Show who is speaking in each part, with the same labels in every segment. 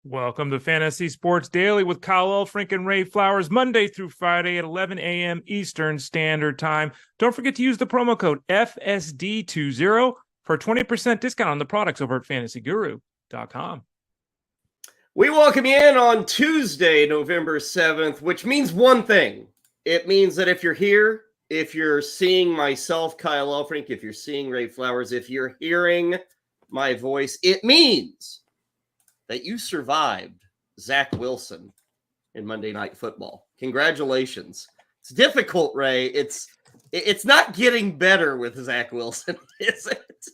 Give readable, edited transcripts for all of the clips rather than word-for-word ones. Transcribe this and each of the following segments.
Speaker 1: Welcome to Fantasy Sports Daily with Kyle Elfrink and Ray Flowers, Monday through Friday at 11 a.m. Eastern Standard Time. Don't forget to use the promo code FSD20 for a 20% discount on the products over at fantasyguru.com.
Speaker 2: We welcome you in on Tuesday, November 7th, which means one thing. It means that if you're here, if you're seeing myself, Kyle Elfrink, if you're seeing Ray Flowers, if you're hearing my voice, it means that you survived Zach Wilson in Monday Night Football. Congratulations. It's difficult, Ray. It's not getting better with Zach Wilson, is it?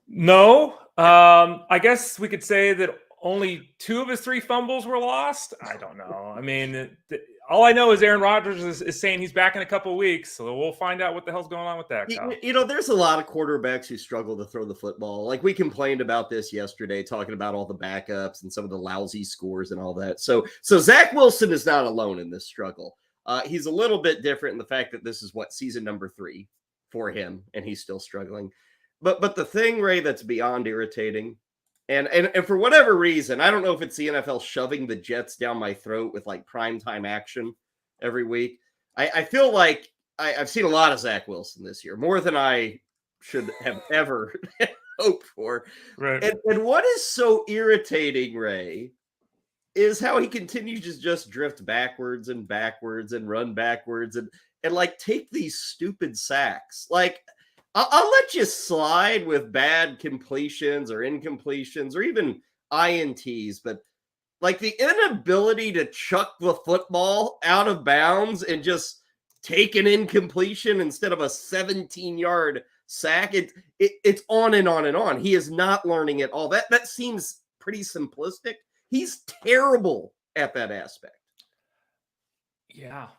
Speaker 1: No. I guess we could say that only 2 of his 3 fumbles were lost. I don't know. I mean, all I know is Aaron Rodgers is saying he's back in a couple of weeks, so we'll find out what the hell's going on with that.
Speaker 2: There's a lot of quarterbacks who struggle to throw the football. Like we complained about this yesterday, talking about all the backups and some of the lousy scores and all that. So Zach Wilson is not alone in this struggle. He's a little bit different in the fact that this is season number 3 for him, and he's still struggling. But the thing, Ray, that's beyond irritating, and for whatever reason, I don't know if it's the NFL shoving the Jets down my throat with like primetime action every week. I feel like I've seen a lot of Zach Wilson this year, more than I should have ever hoped for.
Speaker 1: Right.
Speaker 2: And what is so irritating, Ray, is how he continues to just drift backwards and run backwards and like take these stupid sacks. Like, I'll let you slide with bad completions or incompletions or even INTs, but like the inability to chuck the football out of bounds and just take an incompletion instead of a 17-yard sack, it's on and on and on. He is not learning it all. That seems pretty simplistic. He's terrible at that aspect.
Speaker 1: Yeah.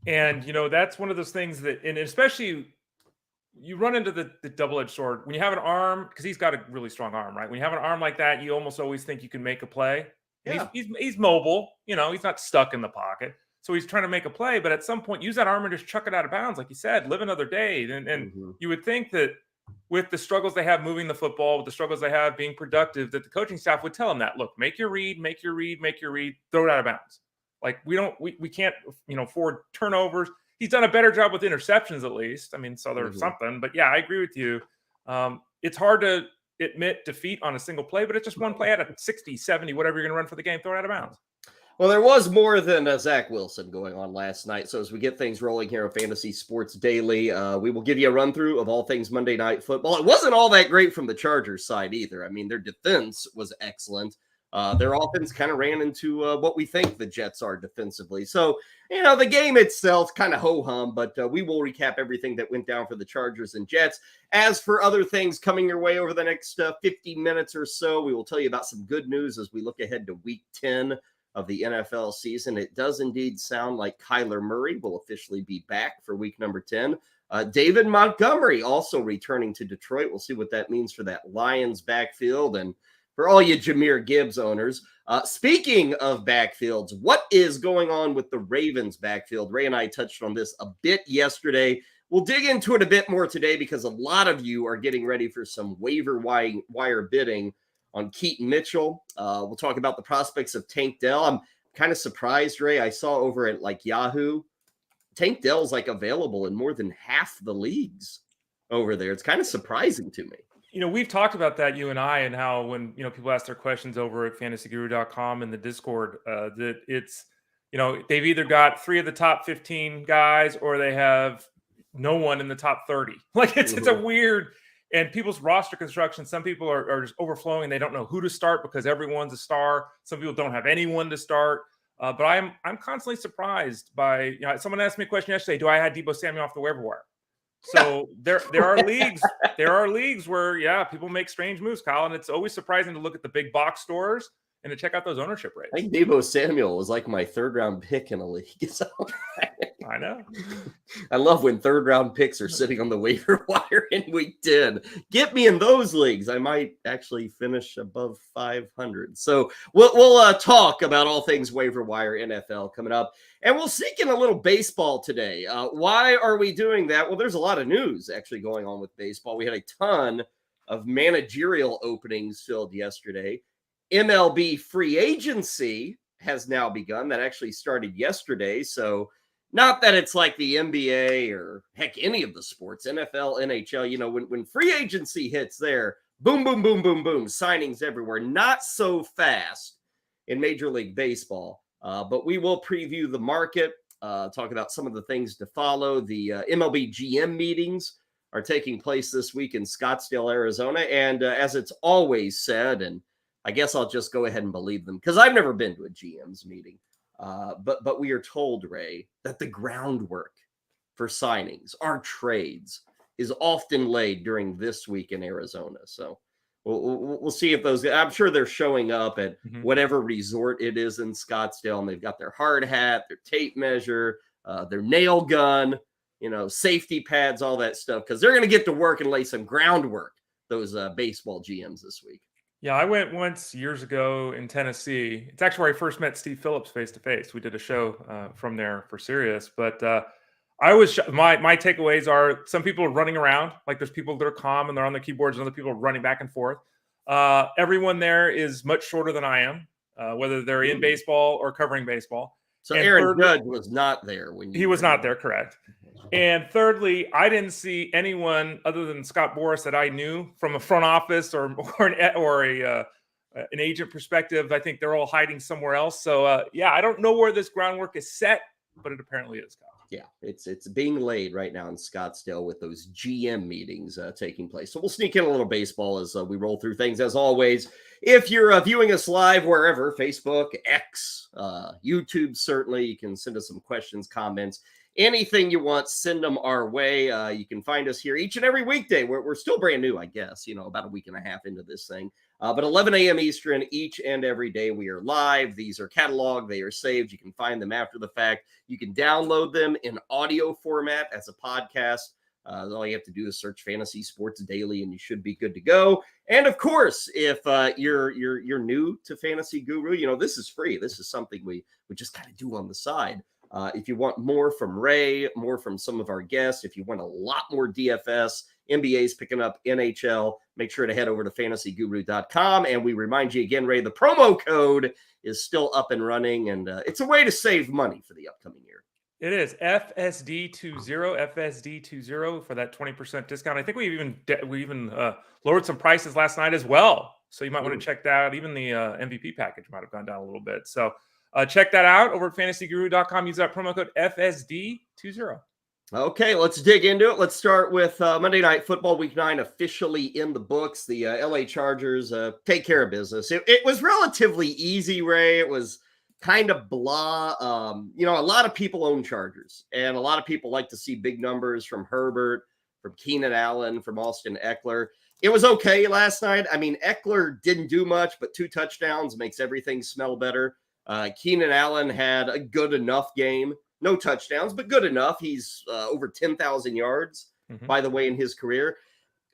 Speaker 1: And, that's one of those things that, and especially you run into the double-edged sword when you have an arm, because he's got a really strong arm, right? When you have an arm like that, you almost always think you can make a play. Yeah. He's mobile, he's not stuck in the pocket. So he's trying to make a play, but at some point use that arm and just chuck it out of bounds. Like you said, live another day. And you would think that with the struggles they have moving the football, with the struggles they have being productive, that the coaching staff would tell him that, look, make your read, throw it out of bounds. Like we can't, afford turnovers. He's done a better job with interceptions, at least. I mean, so there's something. But yeah, I agree with you. It's hard to admit defeat on a single play, but it's just one play out of 60, 70, whatever you're going to run for the game, throw it out of bounds.
Speaker 2: Well, there was more than Zach Wilson going on last night. So as we get things rolling here on Fantasy Sports Daily, we will give you a run through of all things Monday Night Football. It wasn't all that great from the Chargers side either. I mean, their defense was excellent. Their offense kind of ran into what we think the Jets are defensively. So, the game itself kind of ho-hum, but we will recap everything that went down for the Chargers and Jets. As for other things coming your way over the next 50 minutes or so, we will tell you about some good news as we look ahead to Week 10 of the NFL season. It does indeed sound like Kyler Murray will officially be back for week number 10. David Montgomery also returning to Detroit. We'll see what that means for that Lions backfield and for all you Jahmyr Gibbs owners. Speaking of backfields, what is going on with the Ravens backfield? Ray and I touched on this a bit yesterday. We'll dig into it a bit more today because a lot of you are getting ready for some waiver wire bidding on Keaton Mitchell. We'll talk about the prospects of Tank Dell. I'm kind of surprised, Ray. I saw over at Yahoo, Tank Dell's available in more than half the leagues over there. It's kind of surprising to me.
Speaker 1: We've talked about that, you and I, and how when, people ask their questions over at fantasyguru.com in the Discord, that it's, they've either got 3 of the top 15 guys or they have no one in the top 30. Like it's a weird, and people's roster construction, some people are just overflowing and they don't know who to start because everyone's a star. Some people don't have anyone to start. But I'm constantly surprised by, someone asked me a question yesterday, do I have Deebo Samuel off the waiver wire? So there are leagues where, people make strange moves, Kyle, and it's always surprising to look at the big box stores and to check out those ownership rates.
Speaker 2: I think Deebo Samuel was like my 3rd-round pick in a league. So
Speaker 1: I know.
Speaker 2: I love when 3rd-round picks are sitting on the waiver wire in week 10. Get me in those leagues. I might actually finish above 500. So we'll talk about all things waiver wire NFL coming up. And we'll sneak in a little baseball today. Why are we doing that? Well, there's a lot of news actually going on with baseball. We had a ton of managerial openings filled yesterday. MLB Free Agency has now begun. That actually started yesterday. So not that it's like the NBA or heck, any of the sports, NFL, NHL, you know, when free agency hits there, boom, boom, boom, boom, boom, signings everywhere. Not so fast in Major League Baseball, but we will preview the market, talk about some of the things to follow. The MLB GM meetings are taking place this week in Scottsdale, Arizona. And as it's always said, and I guess I'll just go ahead and believe them because I've never been to a GM's meeting. But we are told, Ray, that the groundwork for signings, our trades, is often laid during this week in Arizona. So we'll see if those. I'm sure they're showing up at whatever resort it is in Scottsdale, and they've got their hard hat, their tape measure, their nail gun, you know, safety pads, all that stuff, because they're going to get to work and lay some groundwork. Those baseball GMs this week.
Speaker 1: Yeah, I went once years ago in Tennessee. It's actually where I first met Steve Phillips face to face. We did a show from there for Sirius. But I was my takeaways are some people are running around, like there's people that are calm and they're on their keyboards, and other people are running back and forth. Everyone there is much shorter than I am, whether they're in baseball or covering baseball.
Speaker 2: So and Aaron Judge was not there when
Speaker 1: he was not there, correct? And thirdly, I didn't see anyone other than Scott Boras that I knew from a front office or an agent perspective. I think they're all hiding somewhere else. So yeah, I don't know where this groundwork is set, but it apparently is.
Speaker 2: Yeah, it's being laid right now in Scottsdale with those GM meetings taking place. So we'll sneak in a little baseball as we roll through things. As always, if you're viewing us live wherever, Facebook, X, YouTube, certainly, you can send us some questions, comments, anything you want, send them our way. You can find us here each and every weekday. We're still brand new, I guess, you know, about a week and a half into this thing. But 11 a.m. Eastern each and every day we are live. These are cataloged. They are saved. You can find them after the fact. You can download them in audio format as a podcast. All you have to do is search Fantasy Sports Daily and you should be good to go. And of course, if you're new to Fantasy Guru, you know, this is free. This is something we just kind of do on the side. If you want more from Ray, more from some of our guests, if you want a lot more DFS, NBA's picking up NHL, make sure to head over to fantasyguru.com. And we remind you again, Ray, the promo code is still up and running, and it's a way to save money for the upcoming year.
Speaker 1: It is FSD20 for that 20% discount. I think we even lowered some prices last night as well. So you might want to check that out. Even the MVP package might have gone down a little bit. So check that out over at fantasyguru.com. Use that promo code FSD20.
Speaker 2: Okay, let's dig into it. Let's start with Monday Night Football Week 9 officially in the books. The LA Chargers take care of business. It was relatively easy, Ray. It was kind of blah. You know, a lot of people own Chargers, and a lot of people like to see big numbers from Herbert, from Keenan Allen, from Austin Eckler. It was okay last night. I mean, Eckler didn't do much, but 2 touchdowns makes everything smell better. Keenan Allen had a good enough game. No touchdowns, but good enough. He's over 10,000 yards, by the way, in his career.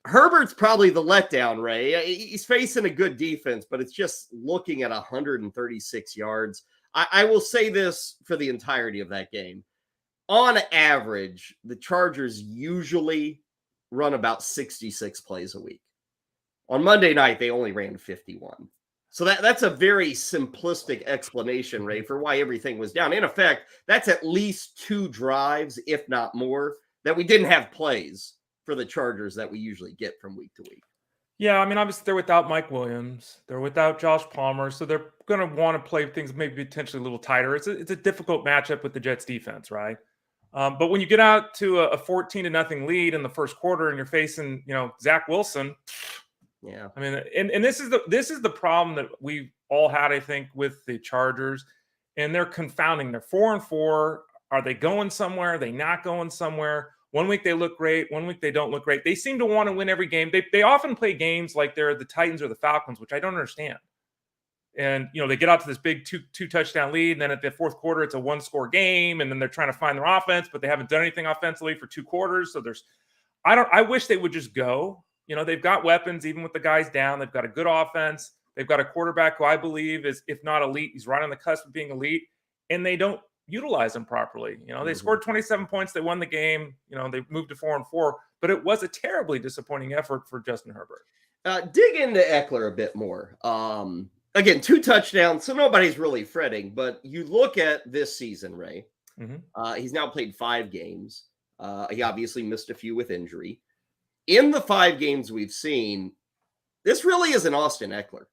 Speaker 2: Herbert's probably the letdown, Ray. He's facing a good defense, but it's just looking at 136 yards. I will say this for the entirety of that game. On average, the Chargers usually run about 66 plays a week. On Monday night, they only ran 51. So that's a very simplistic explanation, Ray, for why everything was down. In effect, that's at least 2 drives, if not more, that we didn't have plays for the Chargers that we usually get from week to week.
Speaker 1: Yeah, I mean, obviously they're without Mike Williams. They're without Josh Palmer. So they're going to want to play things maybe potentially a little tighter. It's a difficult matchup with the Jets defense, right? But when you get out to a 14-0 lead in the first quarter and you're facing, you know, Zach Wilson –
Speaker 2: yeah,
Speaker 1: I mean, and this is the problem that we've all had, I think, with the Chargers, and they're confounding. They're 4-4. Are they going somewhere? Are they not going somewhere? One week they look great. One week they don't look great. They seem to want to win every game. They often play games like they're the Titans or the Falcons, which I don't understand. And, you know, they get out to this big two touchdown lead, and then at the fourth quarter, it's a 1-score game, and then they're trying to find their offense, but they haven't done anything offensively for 2 quarters. So I wish they would just go. You know, they've got weapons, even with the guys down. They've got a good offense. They've got a quarterback who I believe is, if not elite, he's right on the cusp of being elite, and they don't utilize him properly. You know, they scored 27 points. They won the game. You know, they moved to 4-4, but it was a terribly disappointing effort for Justin Herbert.
Speaker 2: Dig into Eckler a bit more. again, 2 touchdowns, so nobody's really fretting. But you look at this season, Ray. He's now played 5 games. He obviously missed a few with injury. In the 5 games we've seen, this really is an Austin Eckler.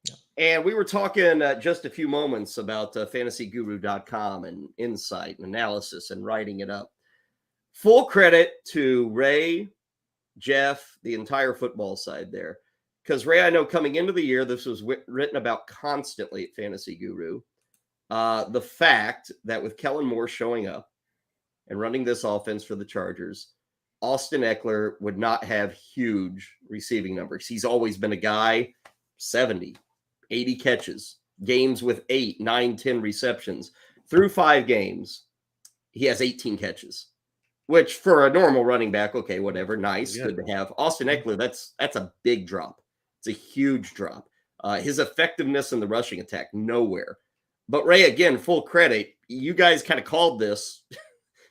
Speaker 2: Yeah. And we were talking just a few moments about fantasyguru.com and insight and analysis and writing it up. Full credit to Ray, Jeff, the entire football side there. Because, Ray, I know coming into the year, this was written about constantly at Fantasy Guru. The fact that with Kellen Moore showing up and running this offense for the Chargers, Austin Eckler would not have huge receiving numbers. He's always been a guy, 70, 80 catches, games with 8, 9, 10 receptions. Through 5 games, he has 18 catches, which for a normal running back, okay, whatever, nice, good to have. Austin Eckler, that's a big drop. It's a huge drop. His effectiveness in the rushing attack, nowhere. But Ray, again, full credit. You guys kind of called this.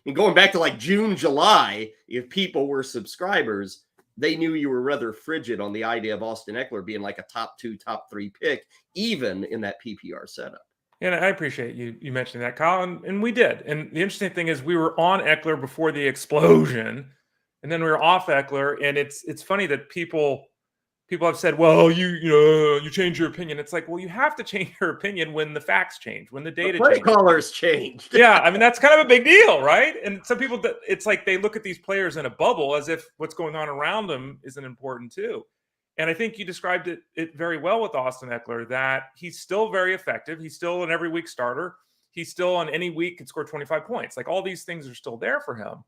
Speaker 2: And going back to like June, July, if people were subscribers, they knew you were rather frigid on the idea of Austin Eckler being like a top 2, top 3 pick, even in that PPR setup.
Speaker 1: And I appreciate you mentioning that, Kyle, and we did. And the interesting thing is we were on Eckler before the explosion, and then we were off Eckler. And it's funny that people have said, well, you change your opinion. It's like, well, you have to change your opinion when the facts change, when the data changes.
Speaker 2: Callers changed.
Speaker 1: Yeah, I mean, that's kind of a big deal, right? And some people, it's like they look at these players in a bubble as if what's going on around them isn't important too. And I think you described it very well with Austin Eckler, that he's still very effective. He's still an every week starter. He's still on any week can score 25 points. Like all these things are still there for him.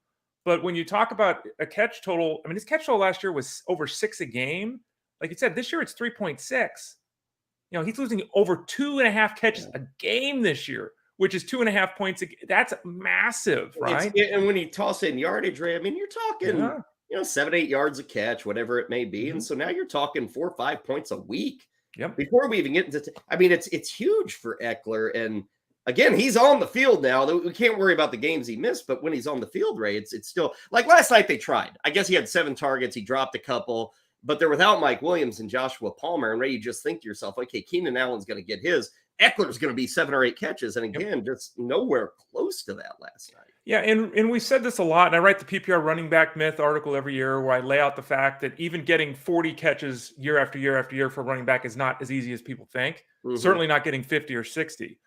Speaker 1: But when you talk about a catch total, I mean, his catch total last year was over 6 a game. Like you said, this year it's 3.6. He's losing over 2.5 catches a game this year, which is 2.5 points. That's massive, right?
Speaker 2: And when you toss in yardage, Ray, I mean, you're talking, 7, 8 yards a catch, whatever it may be. And so now you're talking 4 or 5 points a week.
Speaker 1: Yep.
Speaker 2: Before we even get into, it's huge for Eckler. And again, he's on the field now. We can't worry about the games he missed, but when he's on the field, Ray, it's still like last night they tried. I guess he had 7 targets. He dropped a couple. But they're without Mike Williams and Joshua Palmer. And Ray, you just think to yourself, okay, Keenan Allen's going to get his. Eckler's going to be 7 or 8 catches. And again, just nowhere close to that last night.
Speaker 1: Yeah, and we said this a lot. And I write the PPR running back myth article every year where I lay out the fact that even getting 40 catches year after year after year for a running back is not as easy as people think. Certainly not getting 50 or 60.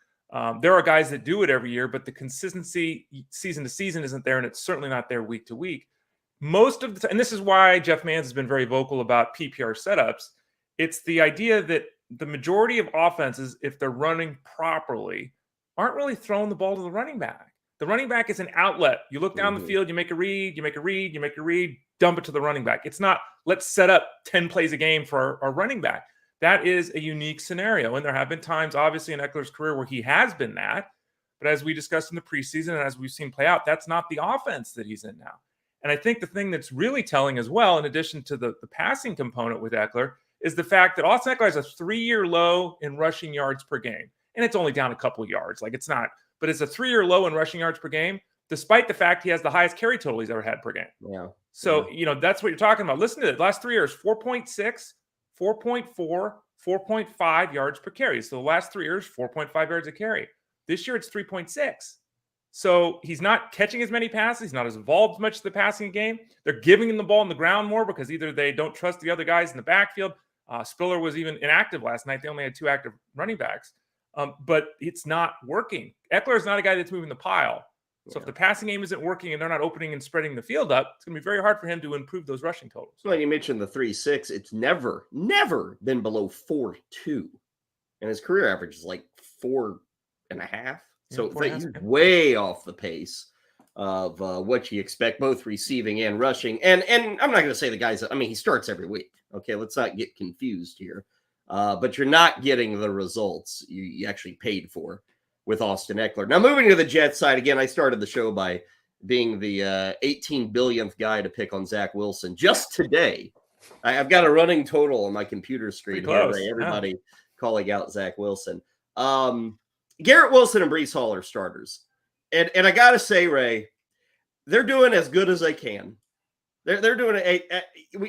Speaker 1: There are guys that do it every year, but the consistency season to season isn't there. And it's certainly not there week to week. Most of the time, and this is why Jeff Mans has been very vocal about PPR setups, it's the idea that the majority of offenses, if they're running properly, aren't really throwing the ball to the running back. The running back is an outlet. You look down the field, you make a read, dump it to the running back. It's not, let's set up 10 plays a game for our running back. That is a unique scenario. And there have been times, obviously, in Eckler's career where he has been that. But as we discussed in the preseason and as we've seen play out, that's not the offense that he's in now. And I think the thing that's really telling as well, in addition to the passing component with Eckler, is the fact that Austin Eckler has a 3-year low in rushing yards per game. And it's only down a couple of yards. Like it's not, but it's a 3-year low in rushing yards per game, despite the fact he has the highest carry total he's ever had per game.
Speaker 2: Yeah.
Speaker 1: So, that's what you're talking about. Listen to it. The last 3 years, 4.6, 4.4, 4.5 yards per carry. So the last 3 years, 4.5 yards a carry. This year, it's 3.6. So he's not catching as many passes. He's not as involved much in the passing game. They're giving him the ball on the ground more because either they don't trust the other guys in the backfield. Spiller was even inactive last night. They only had 2 active running backs. But it's not working. Eckler is not a guy that's moving the pile. So if the passing game isn't working and they're not opening and spreading the field up, it's going to be very hard for him to improve those rushing totals.
Speaker 2: Well, you mentioned the 3.6. It's never been below 4.2. And his career average is like 4.5. So he's way off the pace of what you expect, both receiving and rushing. And I'm not going to say the guys, he starts every week. Okay, let's not get confused here. But you're not getting the results you actually paid for with Austin Eckler. Now, moving to the Jets side, again, I started the show by being the 18 billionth guy to pick on Zach Wilson. Just today, I've got a running total on my computer screen here. Everybody calling out Zach Wilson. Garrett Wilson and Breece Hall are starters. And I got to say, Ray, they're doing as good as they can. They're doing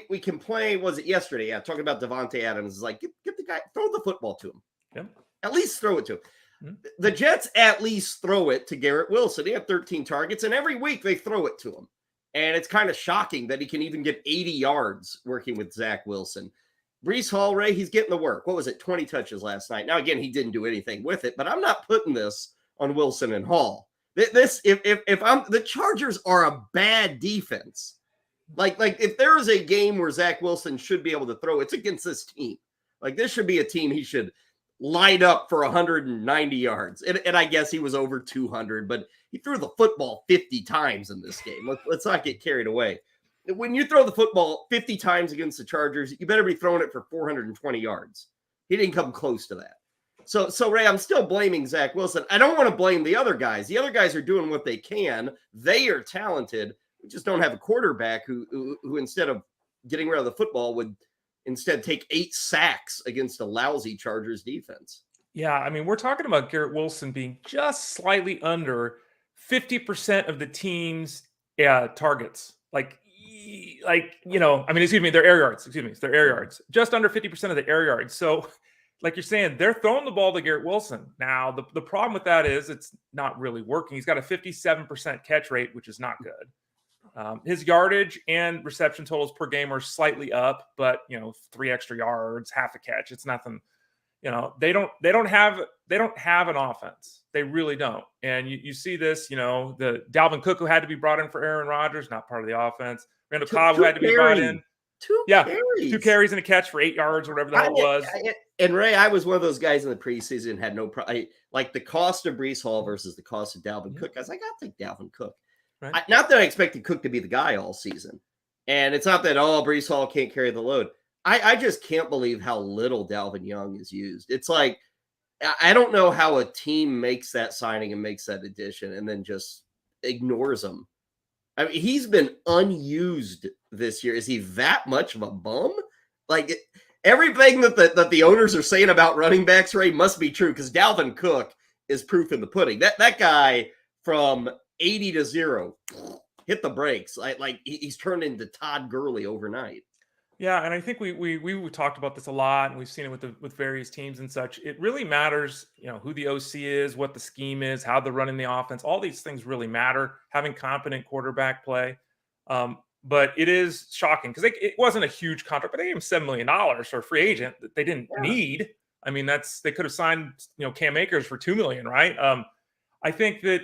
Speaker 2: we complained, was it yesterday? Yeah, talking about Devontae Adams. It's like, get the guy, throw the football to him.
Speaker 1: Yep.
Speaker 2: At least throw it to him.
Speaker 1: Mm-hmm.
Speaker 2: The Jets at least throw it to Garrett Wilson. He had 13 targets, and every week they throw it to him. And it's kind of shocking that he can even get 80 yards working with Zach Wilson. Breece Hall, Ray, he's getting the work. What was it? 20 touches last night. Now, again, he didn't do anything with it, but I'm not putting this on Wilson and Hall. The Chargers are a bad defense. Like if there is a game where Zach Wilson should be able to throw, it's against this team. Like, this should be a team he should light up for 190 yards. And I guess he was over 200, but he threw the football 50 times in this game. Let's not get carried away. When you throw the football 50 times against the Chargers, you better be throwing it for 420 yards. He didn't come close to that. So Ray, I'm still blaming Zach Wilson. I don't want to blame the other guys. The other guys are doing what they can. They are talented. We just don't have a quarterback who instead of getting rid of the football would instead take 8 sacks against a lousy Chargers defense.
Speaker 1: Yeah, I mean, we're talking about Garrett Wilson being just slightly under 50% of the team's targets. Their air yards. Their air yards. Just under 50% of the air yards. So, like you're saying, they're throwing the ball to Garrett Wilson. Now, the problem with that is it's not really working. He's got a 57% catch rate, which is not good. His yardage and reception totals per game are slightly up, but 3 extra yards, half a catch. It's nothing. They don't have an offense. They really don't. And you see this, the Dalvin Cook, who had to be brought in for Aaron Rodgers, not part of the offense. Randall Cobb, who had to be brought in. 2 carries and a catch for 8 yards or whatever the hell it was.
Speaker 2: And Ray, I was one of those guys in the preseason had no problem. Like the cost of Breece Hall versus the cost of Dalvin Cook. I was like, I'll take Dalvin Cook. Right. Not that I expected Cook to be the guy all season. And it's not that, Breece Hall can't carry the load. I just can't believe how little Dalvin Young is used. It's like, I don't know how a team makes that signing and makes that addition and then just ignores him. I mean, he's been unused this year. Is he that much of a bum? Like, everything that the owners are saying about running backs, Ray, must be true because Dalvin Cook is proof in the pudding. That guy from 80 to 0 hit the brakes. Like he's turned into Todd Gurley overnight.
Speaker 1: Yeah, and I think we talked about this a lot, and we've seen it with various teams and such. It really matters, who the OC is, what the scheme is, how they're running the offense. All these things really matter. Having competent quarterback play, but it is shocking because it wasn't a huge contract, but they gave him $7 million for a free agent that they didn't need. I mean, they could have signed Cam Akers for $2 million, right? I think that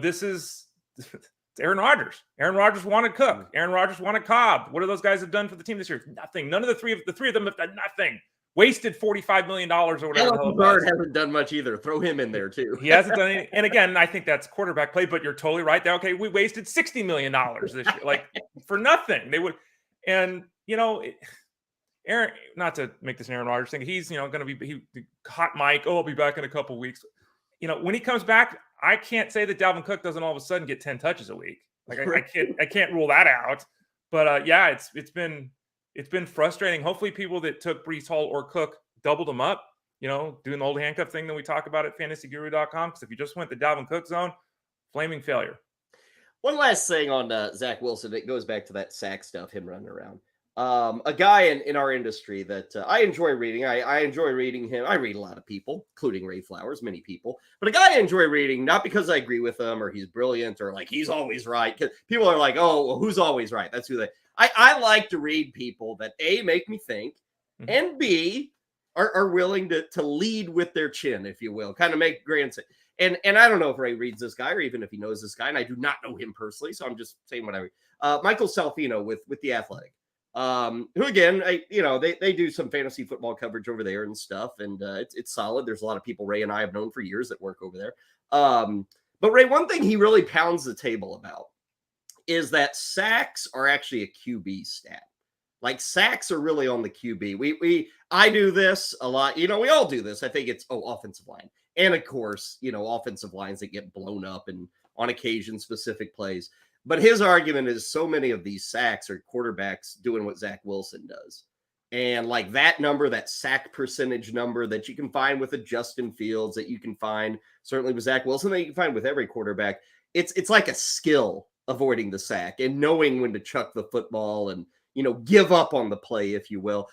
Speaker 1: this is. It's Aaron Rodgers. Aaron Rodgers wanted Cook. Aaron Rodgers wanted Cobb. What do those guys have done for the team this year? Nothing. None of the three of them have done nothing. Wasted $45 million or whatever.
Speaker 2: Bird hasn't done much either. Throw him in there too.
Speaker 1: He hasn't done anything. And again, I think that's quarterback play, but you're totally right. Okay, we wasted $60 million this year, like for nothing. They would, and Aaron, not to make this an Aaron Rodgers thing, he's going to be hot mic. I'll be back in a couple of weeks. When he comes back, I can't say that Dalvin Cook doesn't all of a sudden get 10 touches a week. Like I can't rule that out. But it's been frustrating. Hopefully, people that took Breece Hall or Cook doubled them up. Doing the old handcuff thing that we talk about at fantasyguru.com. Because if you just went the Dalvin Cook zone, flaming failure.
Speaker 2: One last thing on Zach Wilson. It goes back to that sack stuff, him running around. A guy in our industry that I enjoy reading. I enjoy reading him. I read a lot of people, including Ray Flowers, many people. But a guy I enjoy reading, not because I agree with him or he's brilliant or like he's always right. Because people are like, oh, well, who's always right? That's who they. I like to read people that A, make me think, and B, are willing to lead with their chin, if you will, kind of make grand. And I don't know if Ray reads this guy or even if he knows this guy, and I do not know him personally, so I'm just saying what I read. Michael Salfino with The Athletic. Who again, they do some fantasy football coverage over there and stuff, and it's solid. There's a lot of people Ray and I have known for years that work over there. But Ray, one thing he really pounds the table about is that sacks are actually a QB stat. Like sacks are really on the QB. I do this a lot. We all do this. I think it's offensive line, and of course, offensive lines that get blown up and on occasion specific plays. But his argument is so many of these sacks are quarterbacks doing what Zach Wilson does. And like that number, that sack percentage number that you can find with a Justin Fields, that you can find certainly with Zach Wilson, that you can find with every quarterback. It's like a skill avoiding the sack and knowing when to chuck the football and, give up on the play, if you will.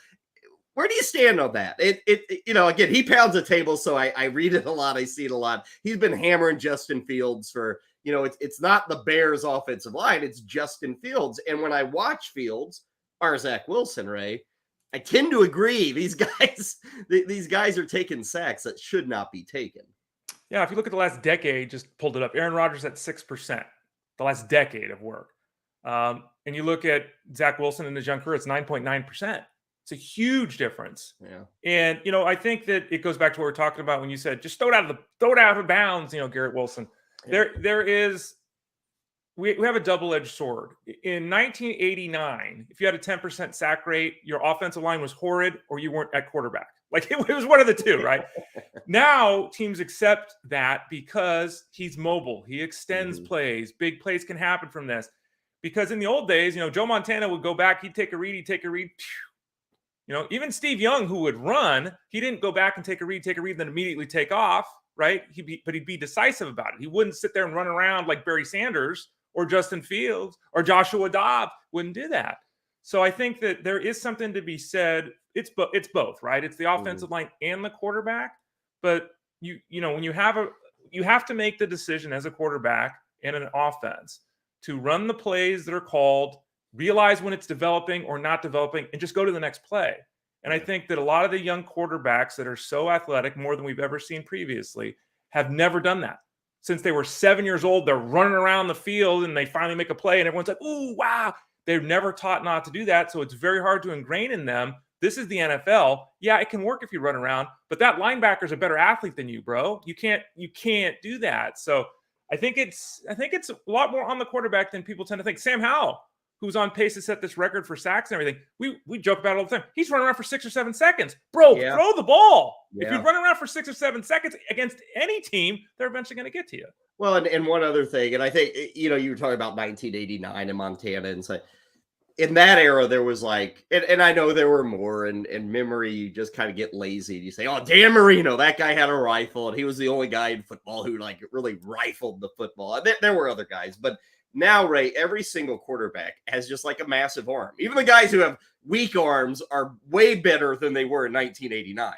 Speaker 2: Where do you stand on that? Again, he pounds the table, so I read it a lot. I see it a lot. He's been hammering Justin Fields for, it's not the Bears offensive line, it's Justin Fields. And when I watch Fields or Zach Wilson, Ray, I tend to agree. These guys are taking sacks that should not be taken.
Speaker 1: Yeah, if you look at the last decade, just pulled it up. Aaron Rodgers at 6%, the last decade of work. And you look at Zach Wilson in his young career, it's 9.9%. It's a huge difference.
Speaker 2: Yeah.
Speaker 1: And, I think that it goes back to what we're talking about when you said, just throw it out of bounds, Garrett Wilson. Yeah. We have a double-edged sword. In 1989, if you had a 10% sack rate, your offensive line was horrid or you weren't at quarterback. Like it was one of the two, right? Now teams accept that because he's mobile. He extends plays. Big plays can happen from this. Because in the old days, Joe Montana would go back, he'd take a read. Even Steve Young, who would run, he didn't go back and take a read, then immediately take off, right? But he'd be decisive about it. He wouldn't sit there and run around like Barry Sanders or Justin Fields or Joshua Dobbs. Wouldn't do that. So I think that there is something to be said. It's both, right? It's the offensive line and the quarterback. But when you have to make the decision as a quarterback and an offense to run the plays that are called, realize when it's developing or not developing, and just go to the next play. And I think that a lot of the young quarterbacks that are so athletic, more than we've ever seen previously, have never done that. Since they were 7 years old, they're running around the field and they finally make a play and everyone's like, ooh, wow. They're never taught not to do that. So it's very hard to ingrain in them. This is the NFL. Yeah, it can work if you run around, but that linebacker's a better athlete than you, bro. You can't do that. So I think it's a lot more on the quarterback than people tend to think. Sam Howell, who's on pace to set this record for sacks and everything. We joke about it all the time. He's running around for 6 or 7 seconds. Bro, throw the ball. Yeah. If you run around for 6 or 7 seconds against any team, they're eventually going to get to you.
Speaker 2: Well, and one other thing, and I think, you were talking about 1989 in Montana, and so in that era, there was like, and I know there were more, and memory, you just kind of get lazy. You say, oh, Dan Marino, that guy had a rifle, and he was the only guy in football who like really rifled the football. There were other guys, but now, Ray, every single quarterback has just like a massive arm. Even the guys who have weak arms are way better than they were in 1989.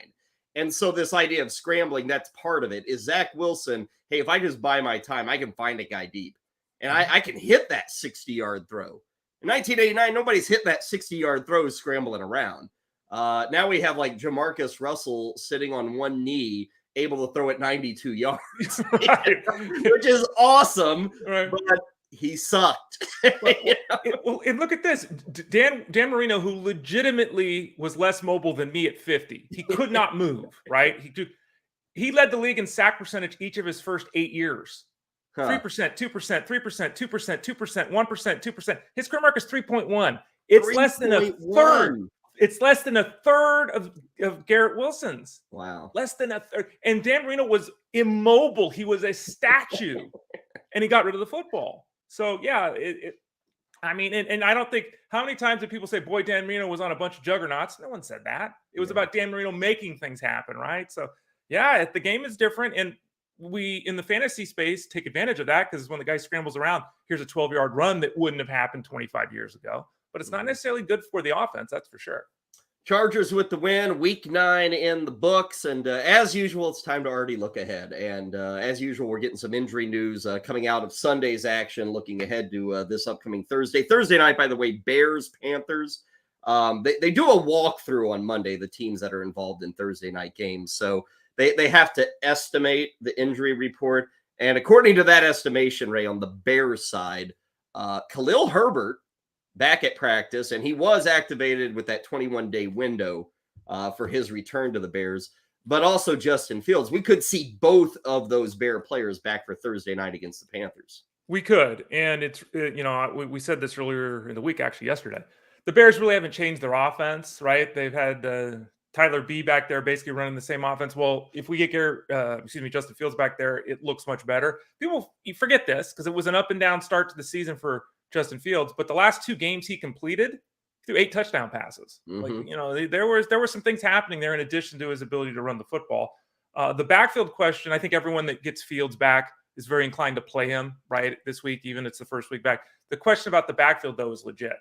Speaker 2: And so this idea of scrambling, that's part of it. Is Zach Wilson, hey, if I just buy my time, I can find a guy deep. And I can hit that 60-yard throw. In 1989, nobody's hit that 60-yard throw scrambling around. Now we have like Jamarcus Russell sitting on one knee, able to throw it 92 yards, which is awesome. Right. But he sucked.
Speaker 1: And look at this. Dan Marino, who legitimately was less mobile than me at 50. He could not move, right? He led the league in sack percentage each of his first 8 years. 3%, 2%, 3%, 2%, 2%, 1%, 2%. His career mark is 3.1. It's 3. Less than a third. It's less than a third of Garrett Wilson's.
Speaker 2: Wow.
Speaker 1: Less than a third. And Dan Marino was immobile. He was a statue. And he got rid of the football. So, yeah, and I don't think, how many times did people say, boy, Dan Marino was on a bunch of juggernauts? No one said that. It was about Dan Marino making things happen, right? So, yeah, the game is different. And we, in the fantasy space, take advantage of that because when the guy scrambles around, here's a 12-yard run that wouldn't have happened 25 years ago. But it's not necessarily good for the offense, that's for sure.
Speaker 2: Chargers with the win, week 9 in the books. And as usual, it's time to already look ahead. And as usual, we're getting some injury news coming out of Sunday's action, looking ahead to this upcoming Thursday. Thursday night, by the way, Bears-Panthers. They do a walkthrough on Monday, the teams that are involved in Thursday night games. So they have to estimate the injury report. And according to that estimation, Ray, on the Bears side, Khalil Herbert, back at practice, and he was activated with that 21-day window for his return to the Bears, but also Justin Fields. We could see both of those Bear players back for Thursday night against the Panthers.
Speaker 1: We could, and it's, we said this earlier in the week, actually yesterday. The Bears really haven't changed their offense, right? They've had Tyler B back there basically running the same offense. Well, if we get Justin Fields back there, it looks much better. You forget this because it was an up and down start to the season for Justin Fields, but the last 2 games he completed threw 8 touchdown passes. Mm-hmm. There were some things happening there in addition to his ability to run the football. The backfield question, I think everyone that gets Fields back is very inclined to play him right this week, even it's the first week back. The question about the backfield though is legit.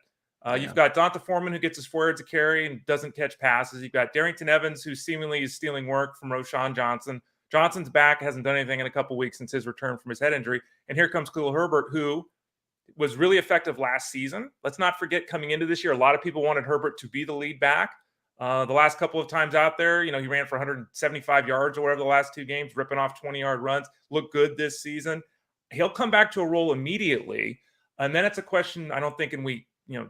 Speaker 1: You've got Donta Foreman, who gets his 4 yards a carry and doesn't catch passes. You've got Darrington Evans, who seemingly is stealing work from Roshan Johnson. Johnson's back, hasn't done anything in a couple weeks since his return from his head injury. And here comes Khalil Herbert, who was really effective last season. Let's not forget, coming into this year, a lot of people wanted Herbert to be the lead back. The last couple of times out there, he ran for 175 yards or whatever the last 2 games, ripping off 20-yard runs. Looked good this season. He'll come back to a role immediately. And then it's a question, I don't think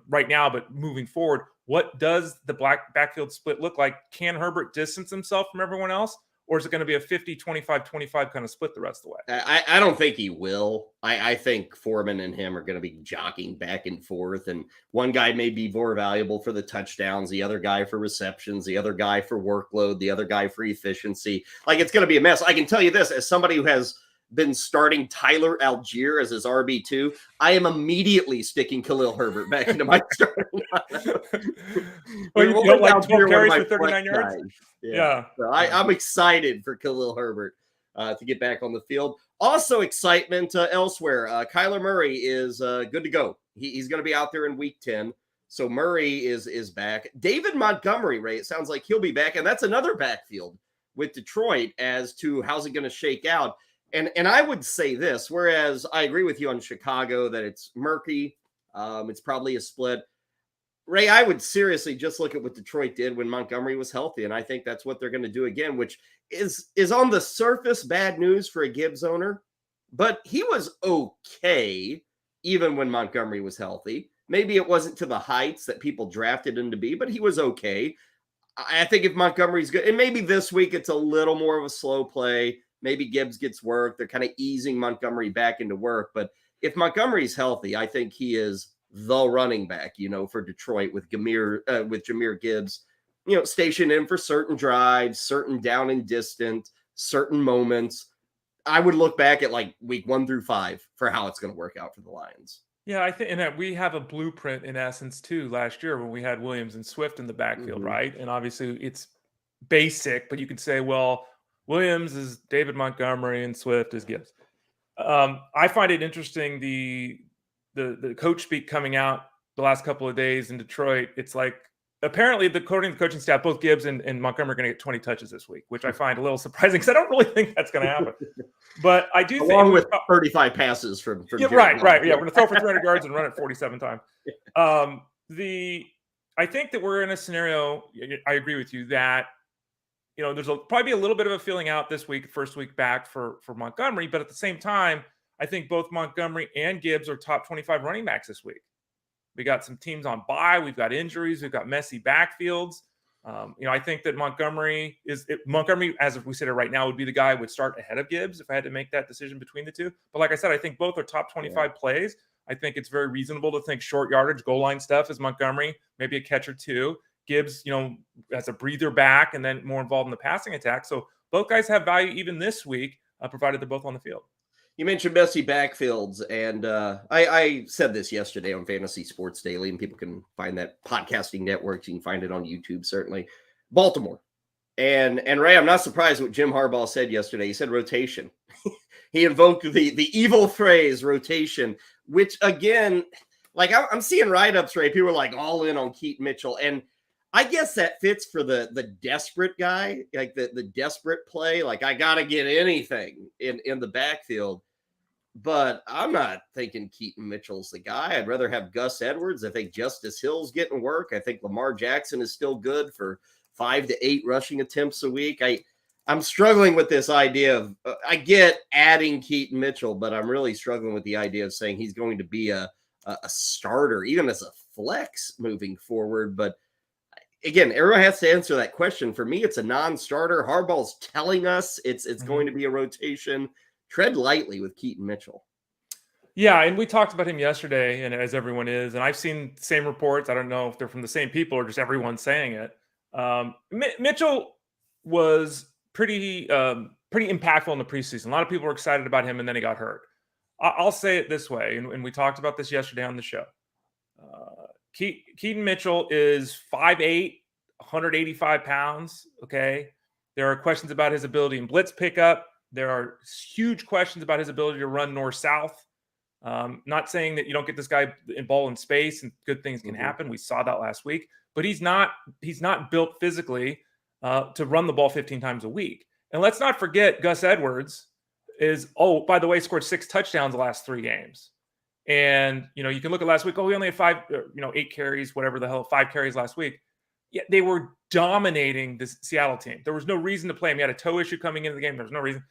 Speaker 1: right now, but moving forward, what does the backfield split look like? Can Herbert distance himself from everyone else? Or is it going to be a 50-25-25 kind of split the rest of the way?
Speaker 2: I don't think he will. I think Foreman and him are going to be jockeying back and forth. And one guy may be more valuable for the touchdowns, the other guy for receptions, the other guy for workload, the other guy for efficiency. Like, it's going to be a mess. I can tell you this, as somebody who has been starting Tyler Algier as his RB2, I am immediately sticking Khalil Herbert back into my starting lineup.
Speaker 1: Well, you don't like 12 carries for 39 yards? Yeah.
Speaker 2: So I'm excited for Khalil Herbert to get back on the field. Also excitement elsewhere. Kyler Murray is good to go. He's going to be out there in week 10. So Murray is back. David Montgomery, Ray, it sounds like he'll be back. And that's another backfield with Detroit as to how's it going to shake out. And I would say this, whereas I agree with you on Chicago that it's murky, it's probably a split. Ray, I would seriously just look at what Detroit did when Montgomery was healthy, and I think that's what they're going to do again, which is on the surface bad news for a Gibbs owner, but he was okay even when Montgomery was healthy. Maybe it wasn't to the heights that people drafted him to be, but he was okay. I think if Montgomery's good, and maybe this week it's a little more of a slow play. Maybe Gibbs gets work. They're kind of easing Montgomery back into work. But if Montgomery's healthy, I think he is the running back, for Detroit with Jahmyr Gibbs, stationed in for certain drives, certain down and distant, certain moments. I would look back at like week 1 through 5 for how it's going to work out for the Lions.
Speaker 1: Yeah, I think, and we have a blueprint in essence too last year when we had Williams and Swift in the backfield, right? And obviously it's basic, but you could say, well, Williams is David Montgomery and Swift is Gibbs. I find it interesting, the coach speak coming out the last couple of days in Detroit. It's like, apparently, according to the coaching staff, both Gibbs and Montgomery are going to get 20 touches this week, which I find a little surprising because I don't really think that's going to happen. But I do
Speaker 2: Along
Speaker 1: think
Speaker 2: with 35 passes from
Speaker 1: yeah, right. Yeah, we're going to throw for 300 yards and run it 47 times. I think that we're in a scenario, I agree with you, that there's probably a little bit of a feeling out this week, first week back for Montgomery. But at the same time, I think both Montgomery and Gibbs are top 25 running backs this week. We got some teams on bye. We've got injuries. We've got messy backfields. I think that Montgomery, as we sit here right now, would be the guy I would start ahead of Gibbs if I had to make that decision between the two. But like I said, I think both are top 25 plays. I think it's very reasonable to think short yardage, goal line stuff is Montgomery, maybe a catch or two. Gibbs, as a breather back and then more involved in the passing attack. So both guys have value even this week, provided they're both on the field.
Speaker 2: You mentioned messy backfields, and I said this yesterday on Fantasy Sports Daily, and people can find that podcasting networks. You can find it on YouTube, certainly. Baltimore. And Ray, I'm not surprised what Jim Harbaugh said yesterday. He said rotation. He invoked the evil phrase rotation, which, again, like I'm seeing write-ups, Ray. People are like all in on Keaton Mitchell, and I guess that fits for the desperate guy, like the desperate play. Like, I got to get anything in the backfield. But I'm not thinking Keaton Mitchell's the guy. I'd rather have Gus Edwards. I think Justice Hill's getting work. I think Lamar Jackson is still good for 5 to 8 rushing attempts a week. I'm struggling with this idea of I get adding Keaton Mitchell, but I'm really struggling with the idea of saying he's going to be a starter, even as a flex moving forward. But again, everyone has to answer that question. For me, it's a non-starter. Harbaugh's telling us it's going to be a rotation. Tread lightly with Keaton Mitchell.
Speaker 1: Yeah, and we talked about him yesterday, and as everyone is, and I've seen the same reports. I don't know if they're from the same people or just everyone saying it. Mitchell was pretty impactful in the preseason. A lot of people were excited about him, and then he got hurt. I'll say it this way, and we talked about this yesterday on the show. Keaton Mitchell is 5'8", 185 pounds, okay? There are questions about his ability in blitz pickup. There are huge questions about his ability to run north-south. Not saying that you don't get this guy in ball in space and good things can happen. We saw that last week, but he's not built physically to run the ball 15 times a week. And let's not forget Gus Edwards by the way, scored 6 touchdowns the last 3 games. And, you can look at last week. Oh, we only had 8 carries, whatever the hell, 5 carries last week. Yeah, they were dominating the Seattle team. There was no reason to play him. He had a toe issue coming into the game. There was no reason.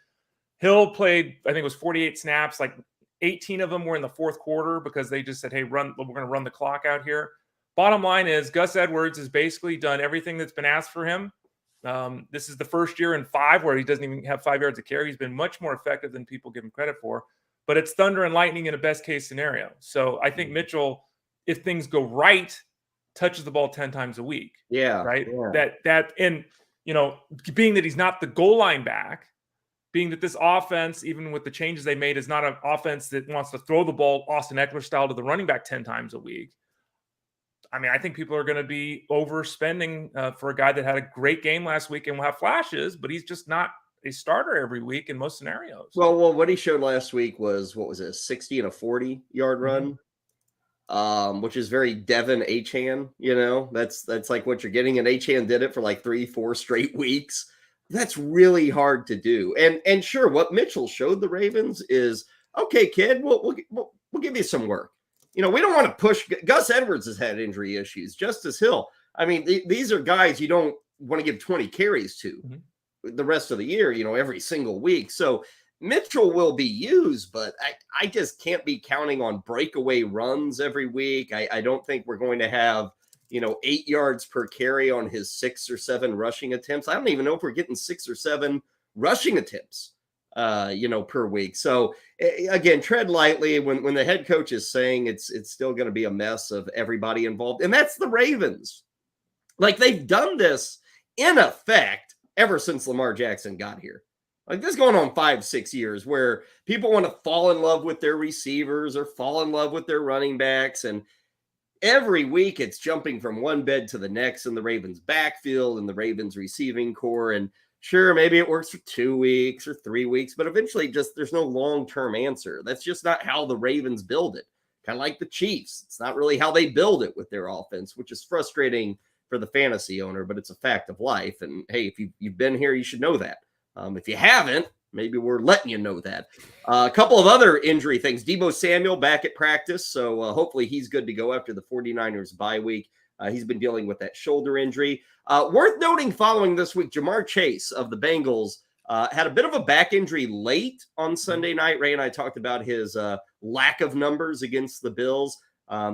Speaker 1: Hill played, I think it was 48 snaps. Like 18 of them were in the fourth quarter because they just said, hey, we're going to run the clock out here. Bottom line is Gus Edwards has basically done everything that's been asked for him. This is the first year in 5 where he doesn't even have 5 yards of carry. He's been much more effective than people give him credit for. But it's thunder and lightning in a best case scenario. So I think Mitchell, if things go right, touches the ball 10 times a week.
Speaker 2: Yeah.
Speaker 1: Right.
Speaker 2: Yeah.
Speaker 1: And being that he's not the goal line back, being that this offense, even with the changes they made, is not an offense that wants to throw the ball Austin Eckler style to the running back 10 times a week. I mean, I think people are going to be overspending for a guy that had a great game last week and will have flashes, but he's just not a starter every week in most scenarios.
Speaker 2: Well, what he showed last week was, what was it, a 60 and a 40-yard run, which is very Devin Achane, That's like what you're getting, and Achane did it for like 3-4 straight weeks. That's really hard to do. And sure, what Mitchell showed the Ravens is, okay, kid, we'll give you some work. We don't want to push. Gus Edwards has had injury issues. Justice Hill. I mean, these are guys you don't want to give 20 carries to the rest of the year, every single week. So Mitchell will be used, but I just can't be counting on breakaway runs every week. I don't think we're going to have, 8 yards per carry on his 6 or 7 rushing attempts. I don't even know if we're getting 6 or 7 rushing attempts, per week. So again, tread lightly when the head coach is saying it's still going to be a mess of everybody involved. And that's the Ravens. Like, they've done this in effect ever since Lamar Jackson got here. Like, this is going on 5-6 years where people want to fall in love with their receivers or fall in love with their running backs. And every week it's jumping from one bed to the next in the Ravens backfield and the Ravens receiving core. And sure, maybe it works for 2 weeks or 3 weeks, but eventually there's no long-term answer. That's just not how the Ravens build it. Kind of like the Chiefs. It's not really how they build it with their offense, which is frustrating for the fantasy owner, but it's a fact of life. And hey, if you've been here, you should know that. If you haven't, maybe we're letting you know that. A couple of other injury things. Deebo Samuel back at practice, so hopefully he's good to go after the 49ers bye week. He's been dealing with that shoulder injury. Worth noting following this week, Ja'Marr Chase of the Bengals had a bit of a back injury late on Sunday night. Ray and I talked about his lack of numbers against the Bills.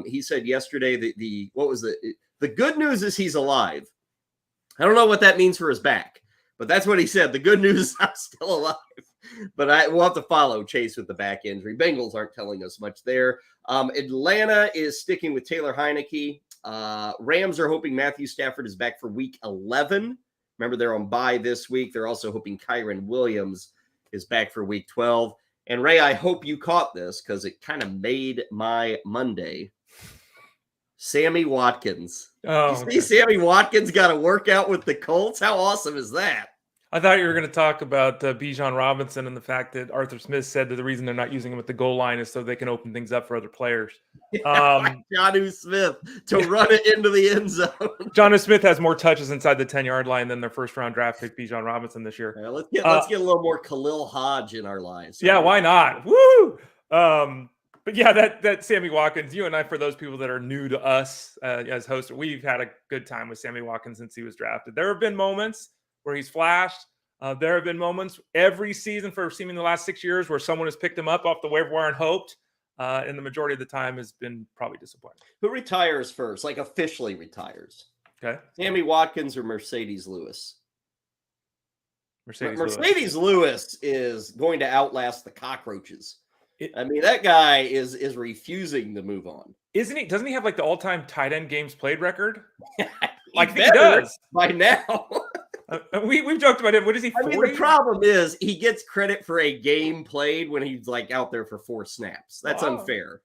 Speaker 2: He said yesterday that the good news is he's alive. I don't know what that means for his back, but that's what he said. The good news is I'm still alive. But we'll have to follow Chase with the back injury. Bengals aren't telling us much there. Atlanta is sticking with Taylor Heineke. Rams are hoping Matthew Stafford is back for week 11. Remember, they're on bye this week. They're also hoping Kyren Williams is back for week 12. And Ray, I hope you caught this because it kind of made my Monday. Sammy Watkins.
Speaker 1: Oh,
Speaker 2: you see Sammy Watkins got a workout with the Colts? How awesome is that?
Speaker 1: I thought you were going to talk about Bijan Robinson and the fact that Arthur Smith said that the reason they're not using him at the goal line is so they can open things up for other players.
Speaker 2: Jonnu Smith to run it into the end zone.
Speaker 1: Jonnu Smith has more touches inside the 10-yard line than their first-round draft pick, Bijan Robinson, this year.
Speaker 2: Let's get a little more Khalil Hodge in our lives.
Speaker 1: Yeah, why not? Woo! But yeah, that Sammy Watkins, you and I, for those people that are new to us as hosts, we've had a good time with Sammy Watkins since he was drafted. There have been moments where he's flashed. There have been moments every season for seeming the last 6 years where someone has picked him up off the waiver wire and hoped. And the majority of the time has been probably disappointing.
Speaker 2: Who retires first, like officially retires?
Speaker 1: Okay.
Speaker 2: Sammy Watkins or Mercedes Lewis?
Speaker 1: Mercedes
Speaker 2: Lewis is going to outlast the cockroaches. That guy is refusing to move on.
Speaker 1: Isn't he? Doesn't he have like the all-time tight end games played record?
Speaker 2: He does by now.
Speaker 1: We've joked about him. What is he? 40?
Speaker 2: The problem is he gets credit for a game played when he's like out there for 4 snaps. That's unfair.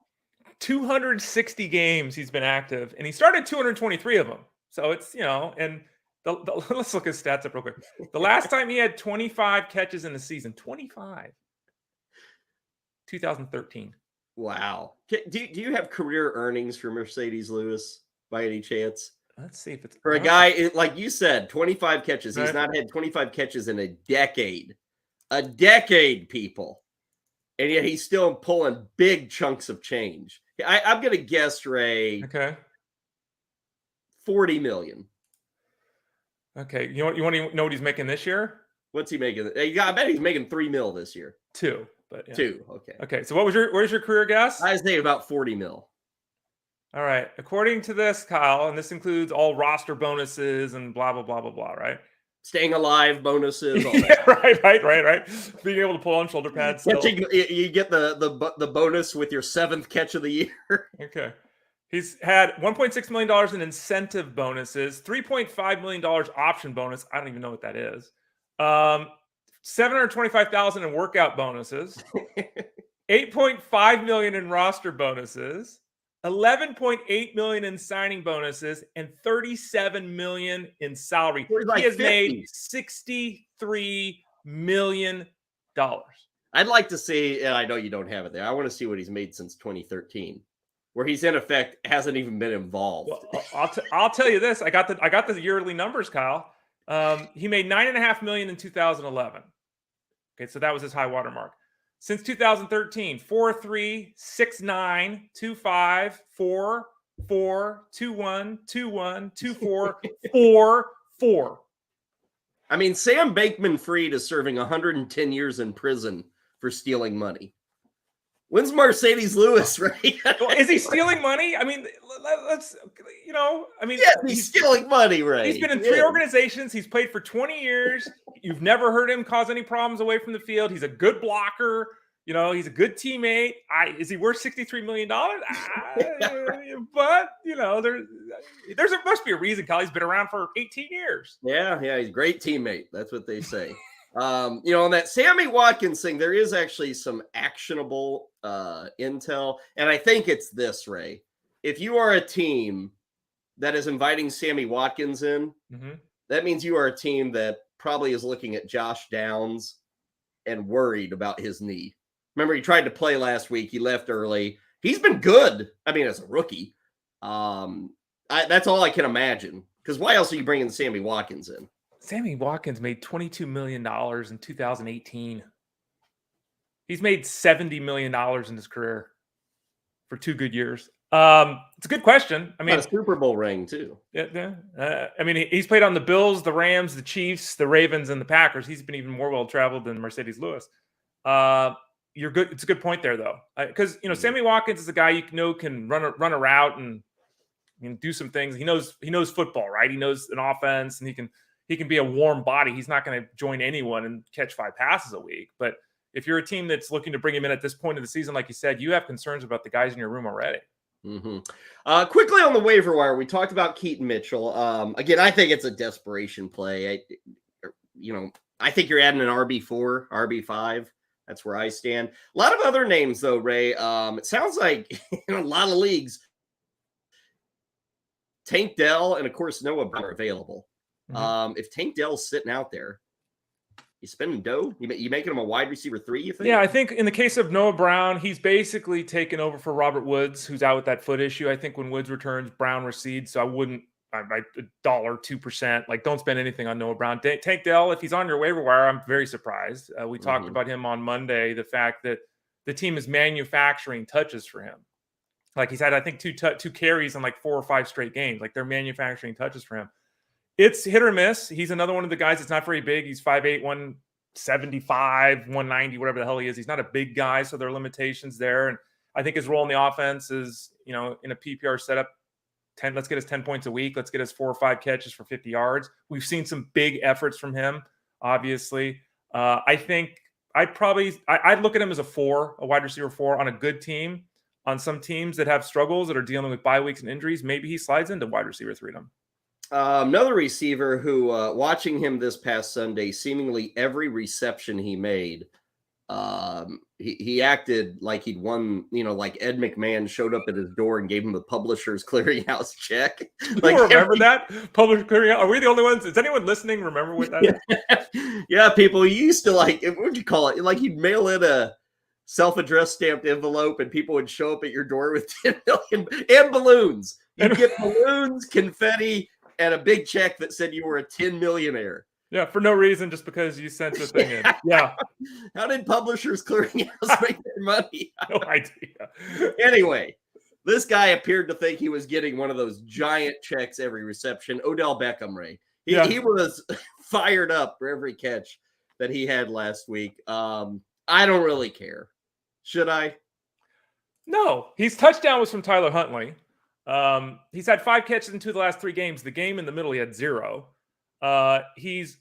Speaker 1: 260 games he's been active, and he started 223 of them. So it's and let's look his stats up real quick. The last time he had 25 catches in the season, 25. 2013.
Speaker 2: Wow. Do you have career earnings for Mercedes Lewis by any chance?
Speaker 1: Let's see if it's
Speaker 2: For a guy, like you said, 25 catches. He's
Speaker 1: Right.
Speaker 2: not had 25 catches in a decade. A decade, people. And yet he's still pulling big chunks of change. I'm going to guess, Ray,
Speaker 1: Okay.
Speaker 2: 40 million.
Speaker 1: Okay. You want to know what he's making this year?
Speaker 2: What's he making? I bet he's making 3 mil this year.
Speaker 1: 2, but yeah.
Speaker 2: 2. Okay.
Speaker 1: Okay. So where's your career guess?
Speaker 2: I was thinking about 40 mil.
Speaker 1: All right. According to this, Kyle, and this includes all roster bonuses and blah, blah, blah, blah, blah, right?
Speaker 2: Staying alive bonuses. All
Speaker 1: Yeah,
Speaker 2: that.
Speaker 1: right. Being able to pull on shoulder pads. Still.
Speaker 2: You get the bonus with your 7th catch of the year.
Speaker 1: Okay. He's had $1.6 million in incentive bonuses, $3.5 million option bonus. I don't even know what that is. $725,000 in workout bonuses, $8.5 million in roster bonuses, $11.8 million in signing bonuses, and $37 million in salary.
Speaker 2: Like
Speaker 1: he has
Speaker 2: 50.
Speaker 1: made $63 million.
Speaker 2: I'd like to see, and I know you don't have it there. I want to see what he's made since 2013, where he's in effect hasn't even been involved.
Speaker 1: Well, I'll tell you this. I got the yearly numbers, Kyle. He made $9.5 million in 2011. Okay, so that was his high water mark. Since 2013, 4-3, 6-9, 2-5, 4, 4, 2-1, 2-1, 2-4, 4-4.
Speaker 2: I mean, Sam Bankman-Fried is serving 110 years in prison for stealing money. When's Mercedes Lewis, right?
Speaker 1: Is he stealing money? I mean, let's,
Speaker 2: yes, he's stealing money, right?
Speaker 1: He's been in 3 organizations. He's played for 20 years. You've never heard him cause any problems away from the field. He's a good blocker. He's a good teammate. Is he worth $63 million? But, there must be a reason, Kyle. He's been around for 18 years.
Speaker 2: Yeah, he's a great teammate. That's what they say. On that Sammy Watkins thing, there is actually some actionable intel. And I think it's this, Ray. If you are a team that is inviting Sammy Watkins in, that means you are a team that probably is looking at Josh Downs and worried about his knee. Remember, he tried to play last week. He left early. He's been good. I mean, as a rookie. That's all I can imagine. Because why else are you bringing Sammy Watkins in?
Speaker 1: Sammy Watkins made $22 million in 2018. He's made $70 million in his career for 2 good years. It's a good question. I mean,
Speaker 2: a Super Bowl ring too.
Speaker 1: Yeah. I mean, he's played on the Bills, the Rams, the Chiefs, the Ravens, and the Packers. He's been even more well-traveled than Mercedes Lewis. You're good. It's a good point there, though, because Sammy Watkins is a guy can run a route and do some things. He knows football, right? He knows an offense, and he can be a warm body. He's not going to join anyone and catch 5 passes a week. But if you're a team that's looking to bring him in at this point of the season, like you said, you have concerns about the guys in your room already.
Speaker 2: Quickly on the waiver wire, we talked about Keaton Mitchell. Again, I think it's a desperation play. I think you're adding an RB4, RB5. That's where I stand. A lot of other names, though, Ray. It sounds like in a lot of leagues, Tank Dell and, of course, Noah Brown are available. If Tank Dell's sitting out there, you spending dough? You making him a wide receiver 3, you think?
Speaker 1: Yeah, I think in the case of Noah Brown, he's basically taken over for Robert Woods, who's out with that foot issue. I think when Woods returns, Brown recedes. So I wouldn't, $1, 2%. Like, don't spend anything on Noah Brown. Tank Dell, if he's on your waiver wire, I'm very surprised. We talked about him on Monday, the fact that the team is manufacturing touches for him. Like, he's had, I think, two carries in like 4 or 5 straight games. Like, they're manufacturing touches for him. It's hit or miss. He's another one of the guys that's not very big. He's 5'8", 175, 190, whatever the hell he is. He's not a big guy, so there are limitations there. And I think his role in the offense is, in a PPR setup, let's get us 10 points a week. Let's get us 4 or 5 catches for 50 yards. We've seen some big efforts from him, obviously. I think I'd look at him as a wide receiver 4 on a good team. On some teams that have struggles that are dealing with bye weeks and injuries, maybe he slides into wide receiver 3 to them.
Speaker 2: Another receiver who, watching him this past Sunday, seemingly every reception he made, he acted like he'd won, like Ed McMahon showed up at his door and gave him the Publishers Clearinghouse check. Like,
Speaker 1: remember that? Publishers Clearinghouse? Are we the only ones? Is anyone listening remember what that is?
Speaker 2: Yeah, people used to, like, what would you call it? Like, he'd mail in self-addressed stamped envelope, and people would show up at your door with 10 million and balloons. You'd get balloons, confetti, and a big check that said you were a 10 millionaire.
Speaker 1: Yeah, for no reason, just because you sent the thing in. Yeah.
Speaker 2: How did Publishers Clearinghouse make their money?
Speaker 1: No idea.
Speaker 2: Anyway, this guy appeared to think he was getting one of those giant checks every reception. Odell Beckham, Ray. He was fired up for every catch that he had last week. I don't really care. Should I?
Speaker 1: No. His touchdown was from Tyler Huntley. He's had 5 catches in 2 of the last 3 games. The game in the middle, he had 0. He's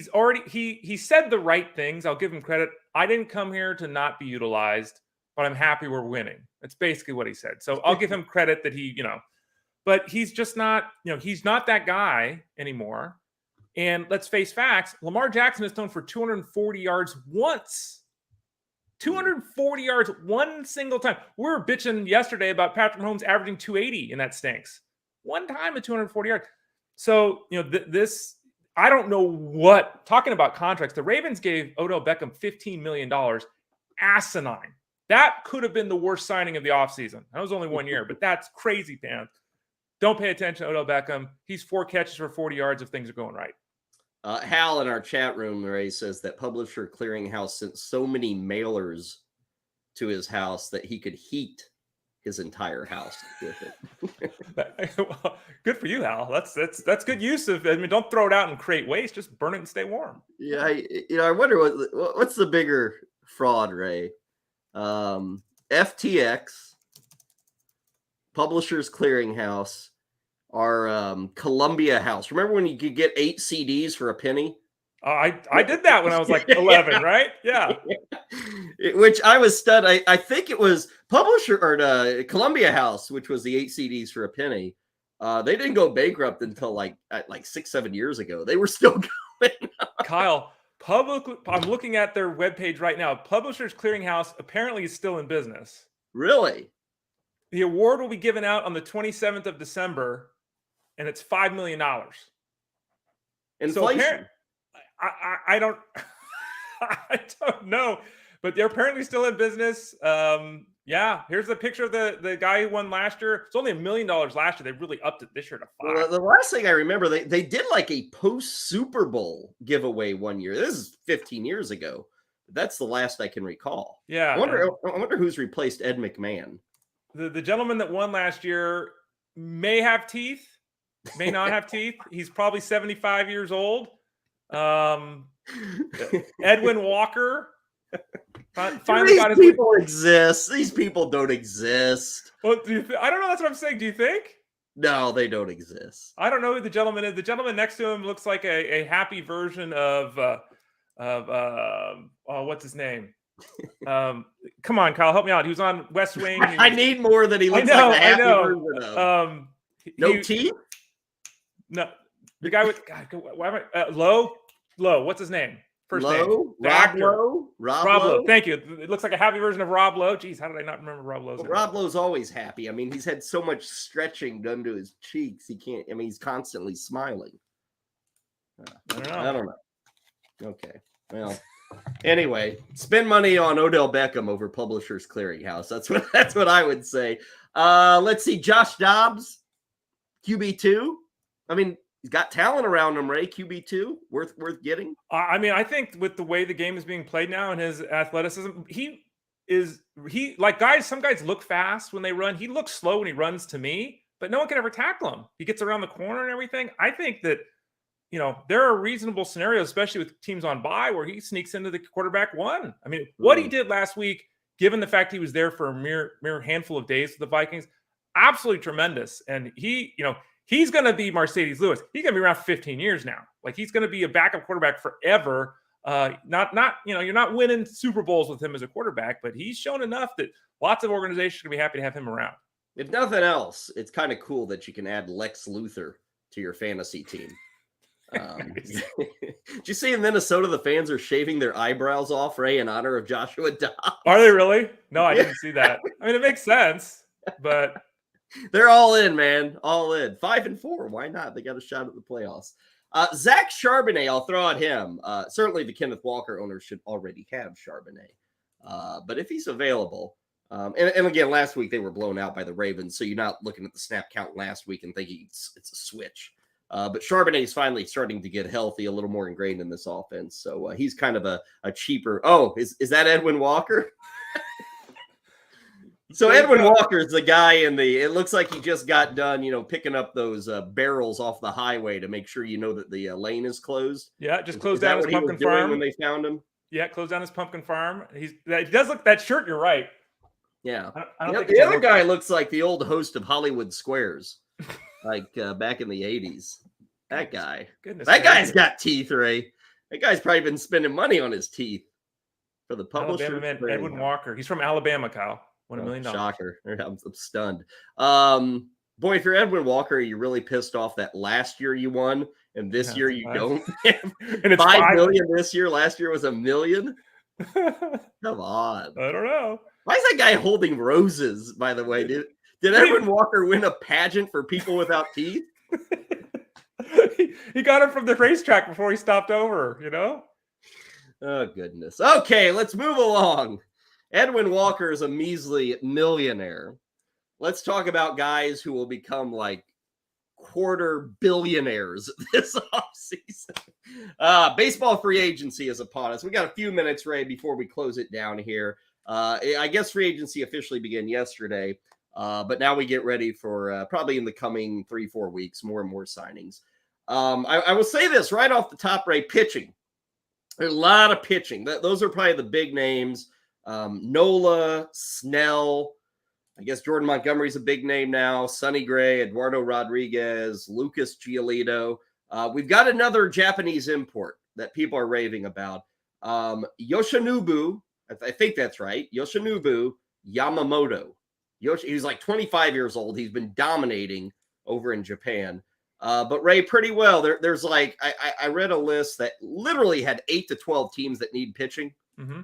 Speaker 1: already he said the right things. I'll give him credit. I didn't come here to not be utilized, but I'm happy we're winning. That's basically what he said. So I'll give him credit that he, but he's just not, he's not that guy anymore. And let's face facts, Lamar Jackson is thrown for 240 yards once. 240 yards one single time. We were bitching yesterday about Patrick Mahomes averaging 280, and that stinks. One time at 240 yards. So, this, I don't know what, talking about contracts, the Ravens gave Odell Beckham $15 million. Asinine. That could have been the worst signing of the offseason. That was only 1 year, but that's crazy, man. Don't pay attention to Odell Beckham. He's 4 catches for 40 yards if things are going right.
Speaker 2: Hal in our chat room, Ray, says that Publisher Clearinghouse sent so many mailers to his house that he could heat his entire house with it.
Speaker 1: Well, good for you, Hal. That's good use of. I mean, don't throw it out and create waste. Just burn it and stay warm.
Speaker 2: Yeah, I wonder what's the bigger fraud, Ray? FTX, Publishers Clearinghouse, or Columbia House. Remember when you could get 8 CDs for a penny?
Speaker 1: I did that when I was like 11, right? Yeah.
Speaker 2: Which I was stunned. I think it was Publisher or Columbia House, which was the 8 CDs for a penny. They didn't go bankrupt until like 6-7 years ago. They were still going.
Speaker 1: Kyle, I'm looking at their webpage right now. Publishers Clearinghouse apparently is still in business.
Speaker 2: Really?
Speaker 1: The award will be given out on the 27th of December, and it's $5 million.
Speaker 2: Inflation.
Speaker 1: So I don't I don't know, but they're apparently still in business. Yeah, here's the picture of the guy who won last year. It's only $1 million last year. They really upped it this year to 5.
Speaker 2: Well, the last thing I remember, they did like a post Super Bowl giveaway one year. This is 15 years ago. That's the last I can recall.
Speaker 1: Yeah.
Speaker 2: I wonder who's replaced Ed McMahon.
Speaker 1: The gentleman that won last year may have teeth, may not have teeth. He's probably 75 years old. Edwin Walker finally got his
Speaker 2: people exist. These people don't exist.
Speaker 1: Well, I don't know. That's what I'm saying. Do you think?
Speaker 2: No, they don't exist.
Speaker 1: I don't know who the gentleman is. The gentleman next to him looks like a happy version of what's his name? Come on, Kyle, help me out. He was on West Wing.
Speaker 2: I need more than he looks like a happy version of. No teeth?
Speaker 1: No. The guy with why am I Lowe? What's his name? First name.
Speaker 2: Rob Lowe?
Speaker 1: Rob Lowe. Thank you. It looks like a happy version of Rob Lowe. Jeez, how did I not remember Rob Lowe's name?
Speaker 2: Rob Lowe's always happy. I mean, he's had so much stretching done to his cheeks. He's constantly smiling. I don't know. Okay. Well, anyway, spend money on Odell Beckham over Publishers Clearinghouse. That's what I would say. Let's see. Josh Dobbs, QB2. I mean, he's got talent around him, Ray. QB2, worth getting.
Speaker 1: I mean, I think with the way the game is being played now and his athleticism, some guys look fast when they run. He looks slow when he runs to me, but no one can ever tackle him. He gets around the corner and everything. I think that, there are reasonable scenarios, especially with teams on bye, where he sneaks into the quarterback one. I mean, what he did last week, given the fact he was there for a mere handful of days with the Vikings, absolutely tremendous. And he's going to be Mercedes Lewis. He's going to be around 15 years now. Like, he's going to be a backup quarterback forever. You're not winning Super Bowls with him as a quarterback, but he's shown enough that lots of organizations are going to be happy to have him around.
Speaker 2: If nothing else, it's kind of cool that you can add Lex Luthor to your fantasy team. Did you see in Minnesota the fans are shaving their eyebrows off, Ray, in honor of Joshua Dobbs?
Speaker 1: Are they really? No, I didn't see that. I mean, it makes sense, but
Speaker 2: they're all in, man. All in. 5-4. Why not? They got a shot at the playoffs. Zach Charbonnet, I'll throw at him. Certainly the Kenneth Walker owners should already have Charbonnet. But if he's available, and again, last week they were blown out by the Ravens, so you're not looking at the snap count last week and thinking it's a switch. But Charbonnet is finally starting to get healthy, a little more ingrained in this offense. So he's kind of a cheaper. Oh, is that Edwin Walker? So Edwin Walker is the guy it looks like he just got done, picking up those barrels off the highway to make sure that the lane is closed.
Speaker 1: Yeah, just closed down his pumpkin farm
Speaker 2: when they found him.
Speaker 1: Yeah, closed down his pumpkin farm. He does look that shirt. You're right.
Speaker 2: Yeah,
Speaker 1: I don't think
Speaker 2: the other guy looks like the old host of Hollywood Squares, like back in the 80s. That guy.
Speaker 1: Goodness,
Speaker 2: that guy's got teeth, Ray. That guy's probably been spending money on his teeth for the publisher.
Speaker 1: Alabama man, Edwin Walker. He's from Alabama, Kyle. $1 million.
Speaker 2: Shocker. I'm stunned. Boy, if you're Edwin Walker, you're really pissed off that last year you won and this year you don't. And it's $5 million this year. Last year was $1 million. Come on.
Speaker 1: I don't know.
Speaker 2: Why is that guy holding roses, by the way? Did Edwin Walker win a pageant for people without teeth?
Speaker 1: He got it from the racetrack before he stopped over,
Speaker 2: Oh, goodness. Okay, let's move along. Edwin Walker is a measly millionaire. Let's talk about guys who will become like quarter billionaires this offseason. Baseball free agency is upon us. We got a few minutes, Ray, before we close it down here. I guess free agency officially began yesterday, but now we get ready for probably in the coming 3-4 weeks, more and more signings. I will say this right off the top, Ray, pitching. There's a lot of pitching. Those are probably the big names. Nola, Snell, I guess Jordan Montgomery's a big name now. Sonny Gray, Eduardo Rodriguez, Lucas Giolito. We've got another Japanese import that people are raving about. Yoshinobu, I think that's right. Yoshinobu Yamamoto. He's like 25 years old. He's been dominating over in Japan. But Ray, pretty well. There's like, I read a list that literally had 8 to 12 teams that need pitching.
Speaker 1: Mm-hmm.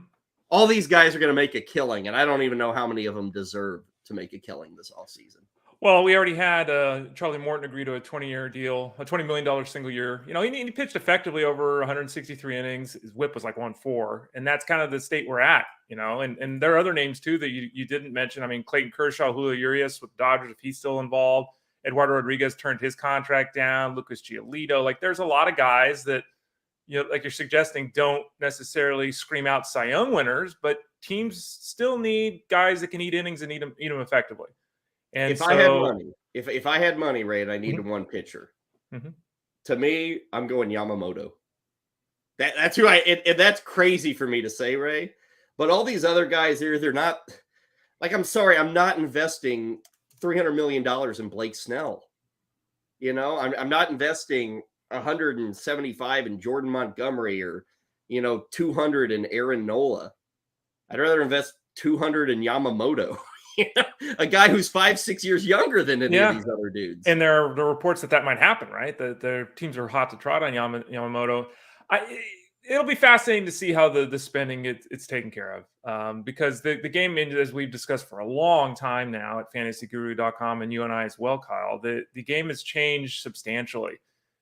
Speaker 2: All these guys are going to make a killing, and I don't even know how many of them deserve to make a killing this offseason.
Speaker 1: Well, we already had Charlie Morton agree to a 20-year deal, a $20 million single year. He pitched effectively over 163 innings. His whip was like 1.4, and that's kind of the state we're at, And there are other names, too, that you didn't mention. I mean, Clayton Kershaw, Julio Urias with the Dodgers, if he's still involved. Eduardo Rodriguez turned his contract down. Lucas Giolito. Like, there's a lot of guys that, like you're suggesting, don't necessarily scream out Cy Young winners, but teams still need guys that can eat innings and eat them effectively. And
Speaker 2: I had money, if I had money, Ray, and I needed one pitcher, to me, I'm going Yamamoto. That's who that's crazy for me to say, Ray. But all these other guys here, they're not like, I'm sorry, I'm not investing $300 million in Blake Snell. I'm not investing 175 in Jordan Montgomery or, 200 in Aaron Nola. I'd rather invest 200 in Yamamoto, a guy who's 5-6 years younger than any of these other dudes.
Speaker 1: And there are reports that might happen, right? That their teams are hot to trot on Yamamoto. It'll be fascinating to see how the spending it's taken care of, because the game, as we've discussed for a long time now at fantasyguru.com, and you and I as well, Kyle, the game has changed substantially.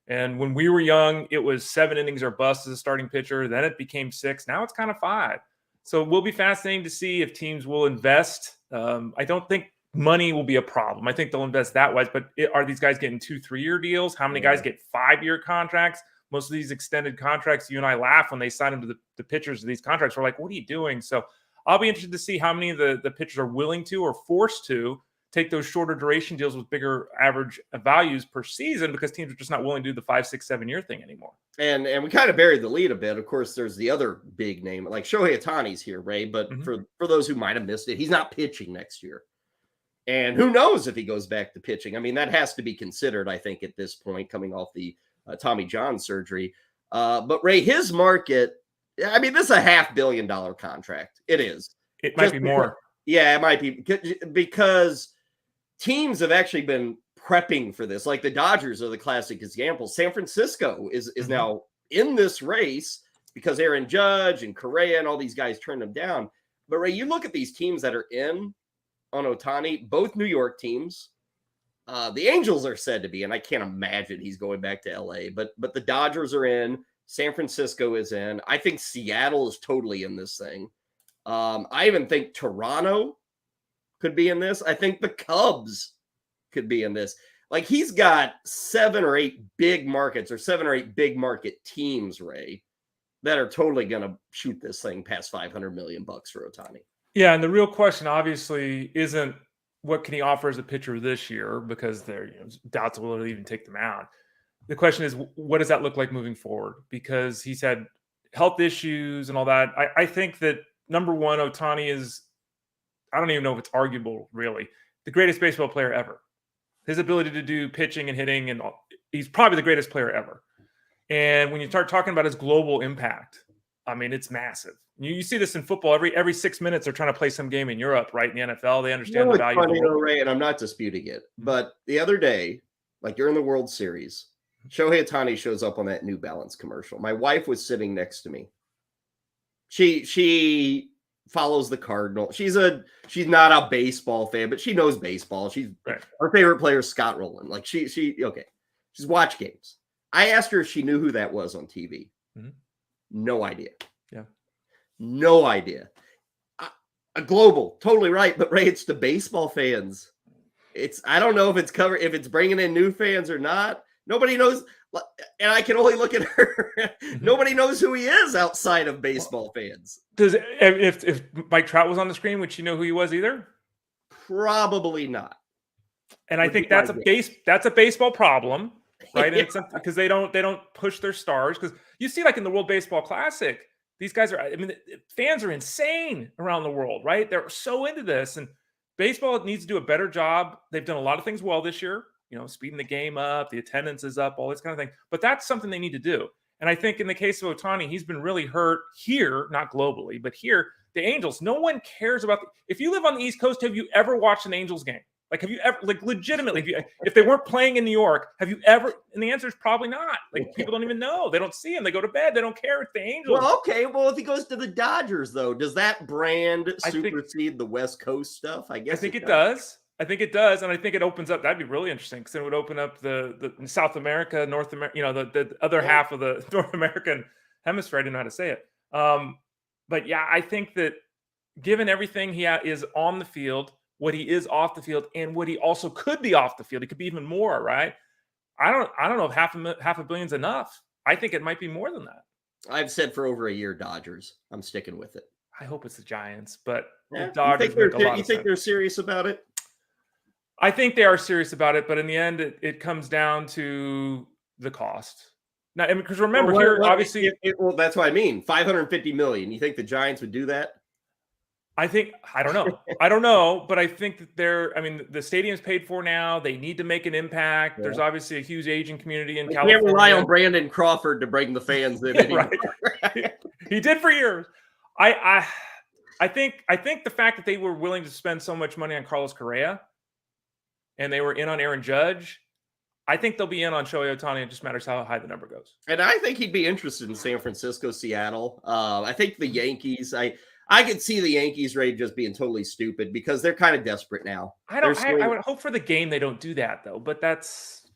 Speaker 1: And when we were young, it was 7 innings or bust as a starting pitcher. Then it became 6. Now it's kind of 5. So it will be fascinating to see if teams will invest. I don't think money will be a problem. I think they'll invest that wise. But are these guys getting 2-3-year deals? How many guys get 5-year contracts? Most of these extended contracts, you and I laugh when they sign them to the pitchers of these contracts. We're like, what are you doing? So I'll be interested to see how many of the pitchers are willing to or forced to take those shorter duration deals with bigger average values per season, because teams are just not willing to do the 5, 6, 7-year thing anymore.
Speaker 2: And we kind of buried the lead a bit. Of course, there's the other big name, like Shohei Ohtani's here, Ray. But for those who might have missed it, he's not pitching next year. And who knows if he goes back to pitching? I mean, that has to be considered, I think, at this point, coming off the Tommy John surgery. But Ray, his market, I mean, this is a $500 million contract. It is.
Speaker 1: It might be more.
Speaker 2: Yeah, it might be, because teams have actually been prepping for this. Like the Dodgers are the classic example. San Francisco is now in this race because Aaron Judge and Correa and all these guys turned them down. But Ray, you look at these teams that are in on Ohtani, both New York teams. The Angels are said to be, and I can't imagine he's going back to LA, but the Dodgers are in. San Francisco is in. I think Seattle is totally in this thing. I even think Toronto could be in this. I think the Cubs could be in this. Like, he's got 7 or 8 big markets or 7 or 8 big market teams, Ray, that are totally going to shoot this thing past $500 million for Ohtani.
Speaker 1: Yeah, and the real question obviously isn't what can he offer as a pitcher this year, because there doubts will even take the mound. The question is, what does that look like moving forward? Because he's had health issues and all that. I think that number one, Ohtani is, I don't even know if it's arguable, really, the greatest baseball player ever. His ability to do pitching and hitting, and he's probably the greatest player ever. And when you start talking about his global impact, I mean, it's massive. You see this in football. Every 6 minutes, they're trying to play some game in Europe, right? In the NFL, they understand the value of the world.
Speaker 2: Ray, and I'm not disputing it, but the other day, like during the World Series, Shohei Ohtani shows up on that New Balance commercial. My wife was sitting next to me. She follows the Cardinal. She's not a baseball fan, but she knows baseball. Her favorite player is Scott Rowland. Like she's watched games. I asked her if she knew who that was on TV. Mm-hmm. No idea.
Speaker 1: Yeah.
Speaker 2: No idea. A global, totally right. But Ray, it's the baseball fans. I don't know if it's bringing in new fans or not. Nobody knows. And I can only look at her. Nobody knows who he is outside of baseball fans.
Speaker 1: If Mike Trout was on the screen, would she know who he was either?
Speaker 2: Probably not.
Speaker 1: And I think that's a baseball problem, right? And it's because they don't push their stars. Because you see, like in the World Baseball Classic, these guys are. I mean, fans are insane around the world, right? They're so into this, and baseball needs to do a better job. They've done a lot of things well this year. Speeding the game up, the attendance is up, all this kind of thing. But that's something they need to do. And I think in the case of Ohtani, he's been really hurt here, not globally, but here, the Angels, no one cares about. If you live on the East Coast, have you ever watched an Angels game? Like, have you ever, like, legitimately, if they weren't playing in New York, have you ever? And the answer is probably not. Like, people don't even know. They don't see him. They go to bed. They don't care. It's the Angels.
Speaker 2: Well, okay. Well, if he goes to the Dodgers, though, does that brand supersede the West Coast stuff? I think
Speaker 1: it does. I think it does, and I think it opens up. That'd be really interesting, because it would open up the South America, North America, the other half of the North American hemisphere. I don't know how to say it, but yeah, I think that given everything he is on the field, what he is off the field, and what he also could be off the field, he could be even more. Right? I don't know if half a billion's enough. I think it might be more than that.
Speaker 2: I've said for over a year, Dodgers. I'm sticking with it.
Speaker 1: I hope it's the Giants, but
Speaker 2: the
Speaker 1: Dodgers.
Speaker 2: You think they're serious about it?
Speaker 1: I think they are serious about it, but in the end, it comes down to the cost. Now, because remember, obviously,
Speaker 2: well, that's what I mean. $550 million. You think the Giants would do that?
Speaker 1: I don't know, but I think that the stadium's paid for now. They need to make an impact. Yeah. There's obviously a huge Asian community in California.
Speaker 2: Can't rely on Brandon Crawford to bring the fans in anymore.
Speaker 1: Right. He did for years. I think the fact that they were willing to spend so much money on Carlos Correa, and they were in on Aaron Judge, I think they'll be in on Shohei Ohtani. It just matters how high the number goes.
Speaker 2: And I think he'd be interested in San Francisco, Seattle. I think the Yankees, I could see the Yankees, Ray, just being totally stupid because they're kind of desperate now.
Speaker 1: I would hope for the game they don't do that, though. But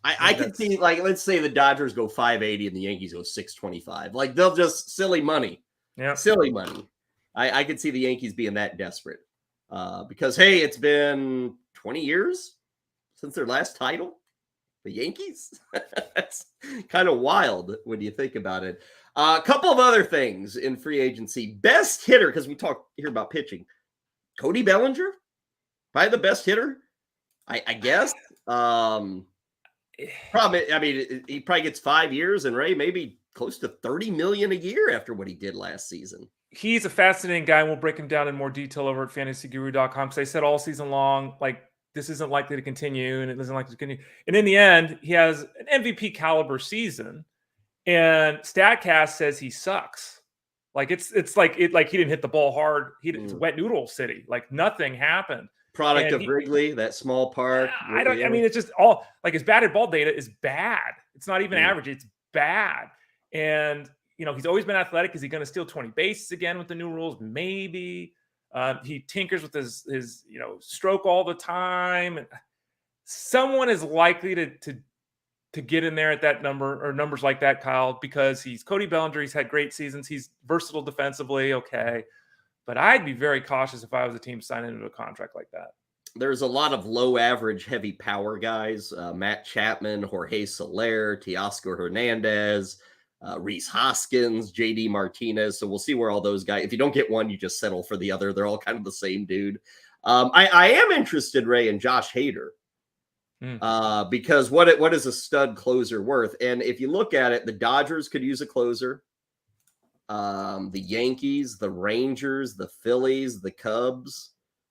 Speaker 2: I could see, like, let's say the Dodgers go 580 and the Yankees go 625. Like, they'll just silly money.
Speaker 1: Yeah.
Speaker 2: Silly money. I could see the Yankees being that desperate because, hey, it's been 20 years since their last title. The Yankees? That's kind of wild when you think about it. A couple of other things in free agency. Best hitter, because we talk here about pitching. Cody Bellinger? Probably the best hitter, I guess. Probably, he probably gets 5 years, and Ray, maybe close to $30 million a year after what he did last season.
Speaker 1: He's a fascinating guy, and we'll break him down in more detail over at fantasyguru.com, because I said all season long, like, this isn't likely to continue, and it doesn't likely to continue. And in the end, he has an MVP caliber season, and StatCast says he sucks. Like it's like he didn't hit the ball hard. It's wet noodle city. Like nothing happened.
Speaker 2: Product of Wrigley, that small park.
Speaker 1: It's just all like his batted ball data is bad. It's not even average. It's bad. And he's always been athletic. Is he going to steal 20 bases again with the new rules? Maybe. He tinkers with his stroke all the time. Someone is likely to get in there at that number or numbers like that, Kyle, because he's Cody Bellinger. He's had great seasons. He's versatile defensively. Okay. but I'd be very cautious if I was a team signing into a contract like that.
Speaker 2: There's a lot of low average, heavy power guys. Matt Chapman, Jorge Soler, Teoscar Hernandez, Reese Hoskins, JD Martinez. So we'll see where all those guys, if you don't get one, you just settle for the other. They're all kind of the same dude. I am interested, Ray, in Josh Hader. Because what is a stud closer worth? And if you look at it, the Dodgers could use a closer. The Yankees, the Rangers, the Phillies, the Cubs.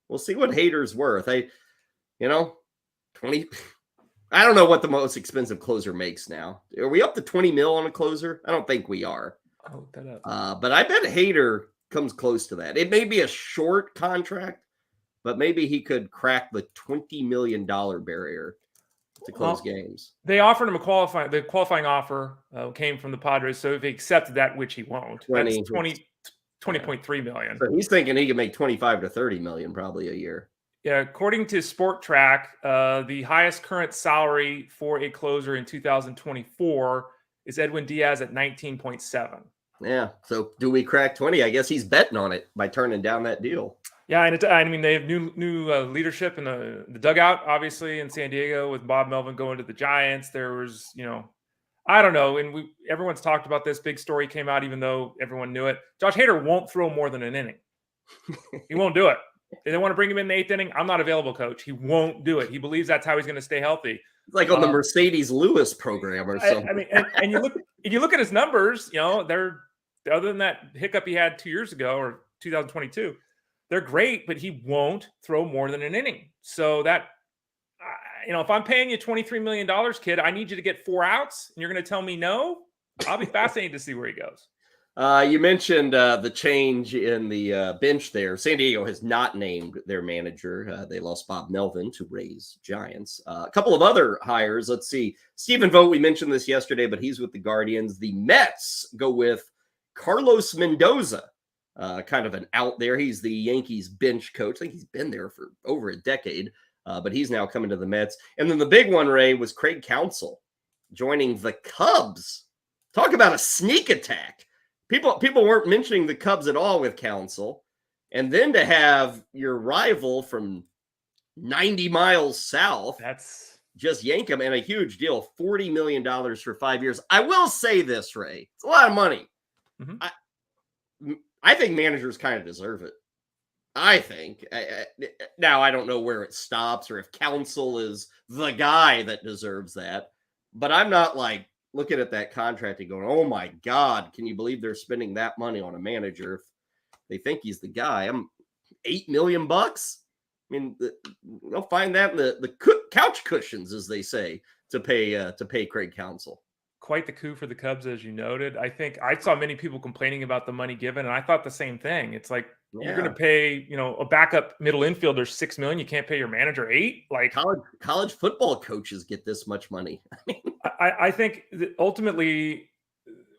Speaker 2: We'll see what Hader's worth. 20. I don't know what the most expensive closer makes now. Are we up to 20 mil on a closer? I don't think we are.
Speaker 1: I'll look that up.
Speaker 2: But I bet Hader comes close to that. It may be a short contract, but maybe he could crack the $20 million barrier to close games.
Speaker 1: They offered him the qualifying offer came from the Padres. So if he accepted that, which he won't, that's 20.3 million.
Speaker 2: So he's thinking he can make 25 to 30 million probably a year.
Speaker 1: Yeah, according to Sport Track, the highest current salary for a closer in 2024 is Edwin Diaz at 19.7.
Speaker 2: Yeah. So do we crack 20? I guess he's betting on it by turning down that deal.
Speaker 1: Yeah, and they have new leadership in the dugout, obviously, in San Diego with Bob Melvin going to the Giants. There was, I don't know, and everyone's talked about this. Big story came out, even though everyone knew it. Josh Hader won't throw more than an inning. He won't do it. They want to bring him in the 8th inning. I'm not available, coach. He won't do it. He believes that's how he's going to stay healthy.
Speaker 2: Like on the Mercedes Lewis program or something.
Speaker 1: I mean, and you look at his numbers. They're other than that hiccup he had 2 years ago or 2022. They're great, but he won't throw more than an inning. So that, if I'm paying you $23 million, kid, I need you to get 4 outs, and you're going to tell me no? I'll be fascinated to see where he goes.
Speaker 2: You mentioned the change in the bench there. San Diego has not named their manager. They lost Bob Melvin to Rays Giants. A couple of other hires. Let's see. Stephen Vogt, we mentioned this yesterday, but he's with the Guardians. The Mets go with Carlos Mendoza. Kind of an out there. He's the Yankees bench coach. I think he's been there for over a decade, but he's now coming to the Mets. And then the big one, Ray, was Craig Counsell joining the Cubs. Talk about a sneak attack. People weren't mentioning the Cubs at all with Counsell. And then to have your rival from 90 miles south,
Speaker 1: that's
Speaker 2: just yank him, and a huge deal, $40 million for 5 years. I will say this, Ray. It's a lot of money.
Speaker 1: Mm-hmm.
Speaker 2: I think managers kind of deserve it. I think. Now, I don't know where it stops or if Counsell is the guy that deserves that. But I'm not like looking at that contract and going, oh, my God, can you believe they're spending that money on a manager if they think he's the guy? I'm $8 million. I mean, they'll find that in the couch cushions, as they say, to pay Craig Counsell.
Speaker 1: Quite the coup for the Cubs, as you noted. I think I saw many people complaining about the money given, and I thought the same thing. It's like you're going to pay, a backup middle infielder $6 million. You can't pay your manager $8 million. Like
Speaker 2: college football coaches get this much money.
Speaker 1: I think that ultimately,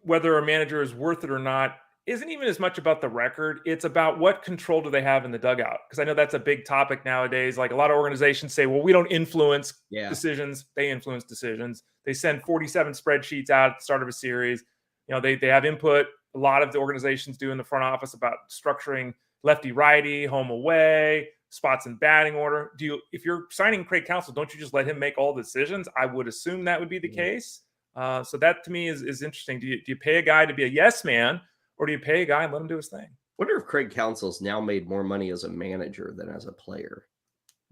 Speaker 1: whether a manager is worth it or not isn't even as much about the record. It's about what control do they have in the dugout. Because I know that's a big topic nowadays. Like a lot of organizations say, well, we don't influence decisions. They influence decisions. They send 47 spreadsheets out at the start of a series. They have input. A lot of the organizations do in the front office about structuring lefty, righty, home, away, spots in batting order. If you're signing Craig Counsell, don't you just let him make all the decisions? I would assume that would be the case. So that to me is interesting. Do you pay a guy to be a yes man, or do you pay a guy and let him do his thing?
Speaker 2: Wonder if Craig Counsell's now made more money as a manager than as a player.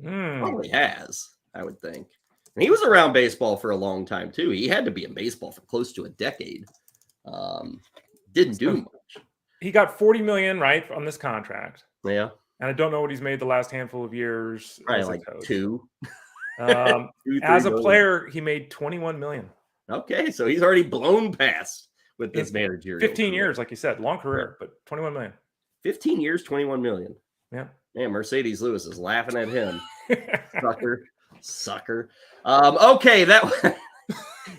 Speaker 2: Probably has, I would think. And he was around baseball for a long time, too. He had to be in baseball for close to a decade. Didn't do much.
Speaker 1: He got $40 million, right, on this contract.
Speaker 2: Yeah.
Speaker 1: And I don't know what he's made the last handful of years.
Speaker 2: Probably like two.
Speaker 1: As a player, he made $21 million.
Speaker 2: Okay, so he's already blown past with this managerial.
Speaker 1: 15 years, like you said, long career, but $21 million.
Speaker 2: 15 years, $21 million.
Speaker 1: Yeah.
Speaker 2: Man, Mercedes Lewis is laughing at him. Sucker. Okay, that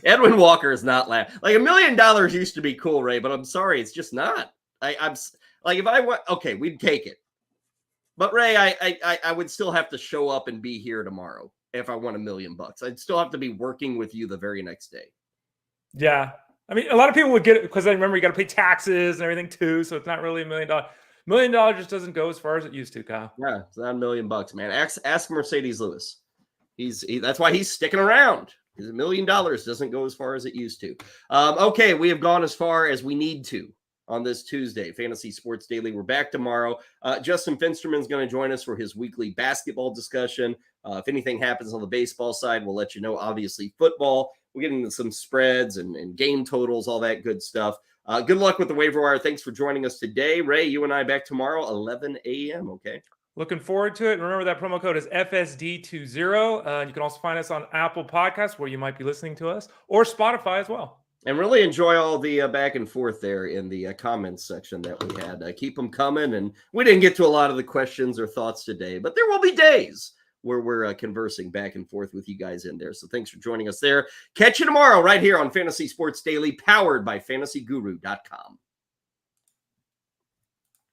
Speaker 2: Edwin Walker is not laughing. Like $1 million used to be cool, Ray, but I'm sorry, it's just not. I'm like, if I went, okay, we'd take it. But Ray, I would still have to show up and be here tomorrow if I won $1 million. I'd still have to be working with you the very next day.
Speaker 1: Yeah. I mean, a lot of people would get it because I remember you got to pay taxes and everything too. So it's not really $1 million. $1 million just doesn't go as far as it used to, Kyle.
Speaker 2: Yeah, it's not $1 million, man. Ask Mercedes Lewis. That's why he's sticking around. Because $1 million doesn't go as far as it used to. Okay, we have gone as far as we need to on this Tuesday. Fantasy Sports Daily. We're back tomorrow. Justin Finsterman's going to join us for his weekly basketball discussion. If anything happens on the baseball side, we'll let you know. Obviously, football. We'll get into some spreads and game totals, all that good stuff. Good luck with the waiver wire. Thanks for joining us today. Ray, you and I back tomorrow, 11 a.m., okay?
Speaker 1: Looking forward to it. And remember that promo code is FSD20. You can also find us on Apple Podcasts, where you might be listening to us, or Spotify as well.
Speaker 2: And really enjoy all the back and forth there in the comments section that we had. Keep them coming. And we didn't get to a lot of the questions or thoughts today, but there will be days where we're conversing back and forth with you guys in there. So thanks for joining us there. Catch you tomorrow right here on Fantasy Sports Daily, powered by fantasyguru.com.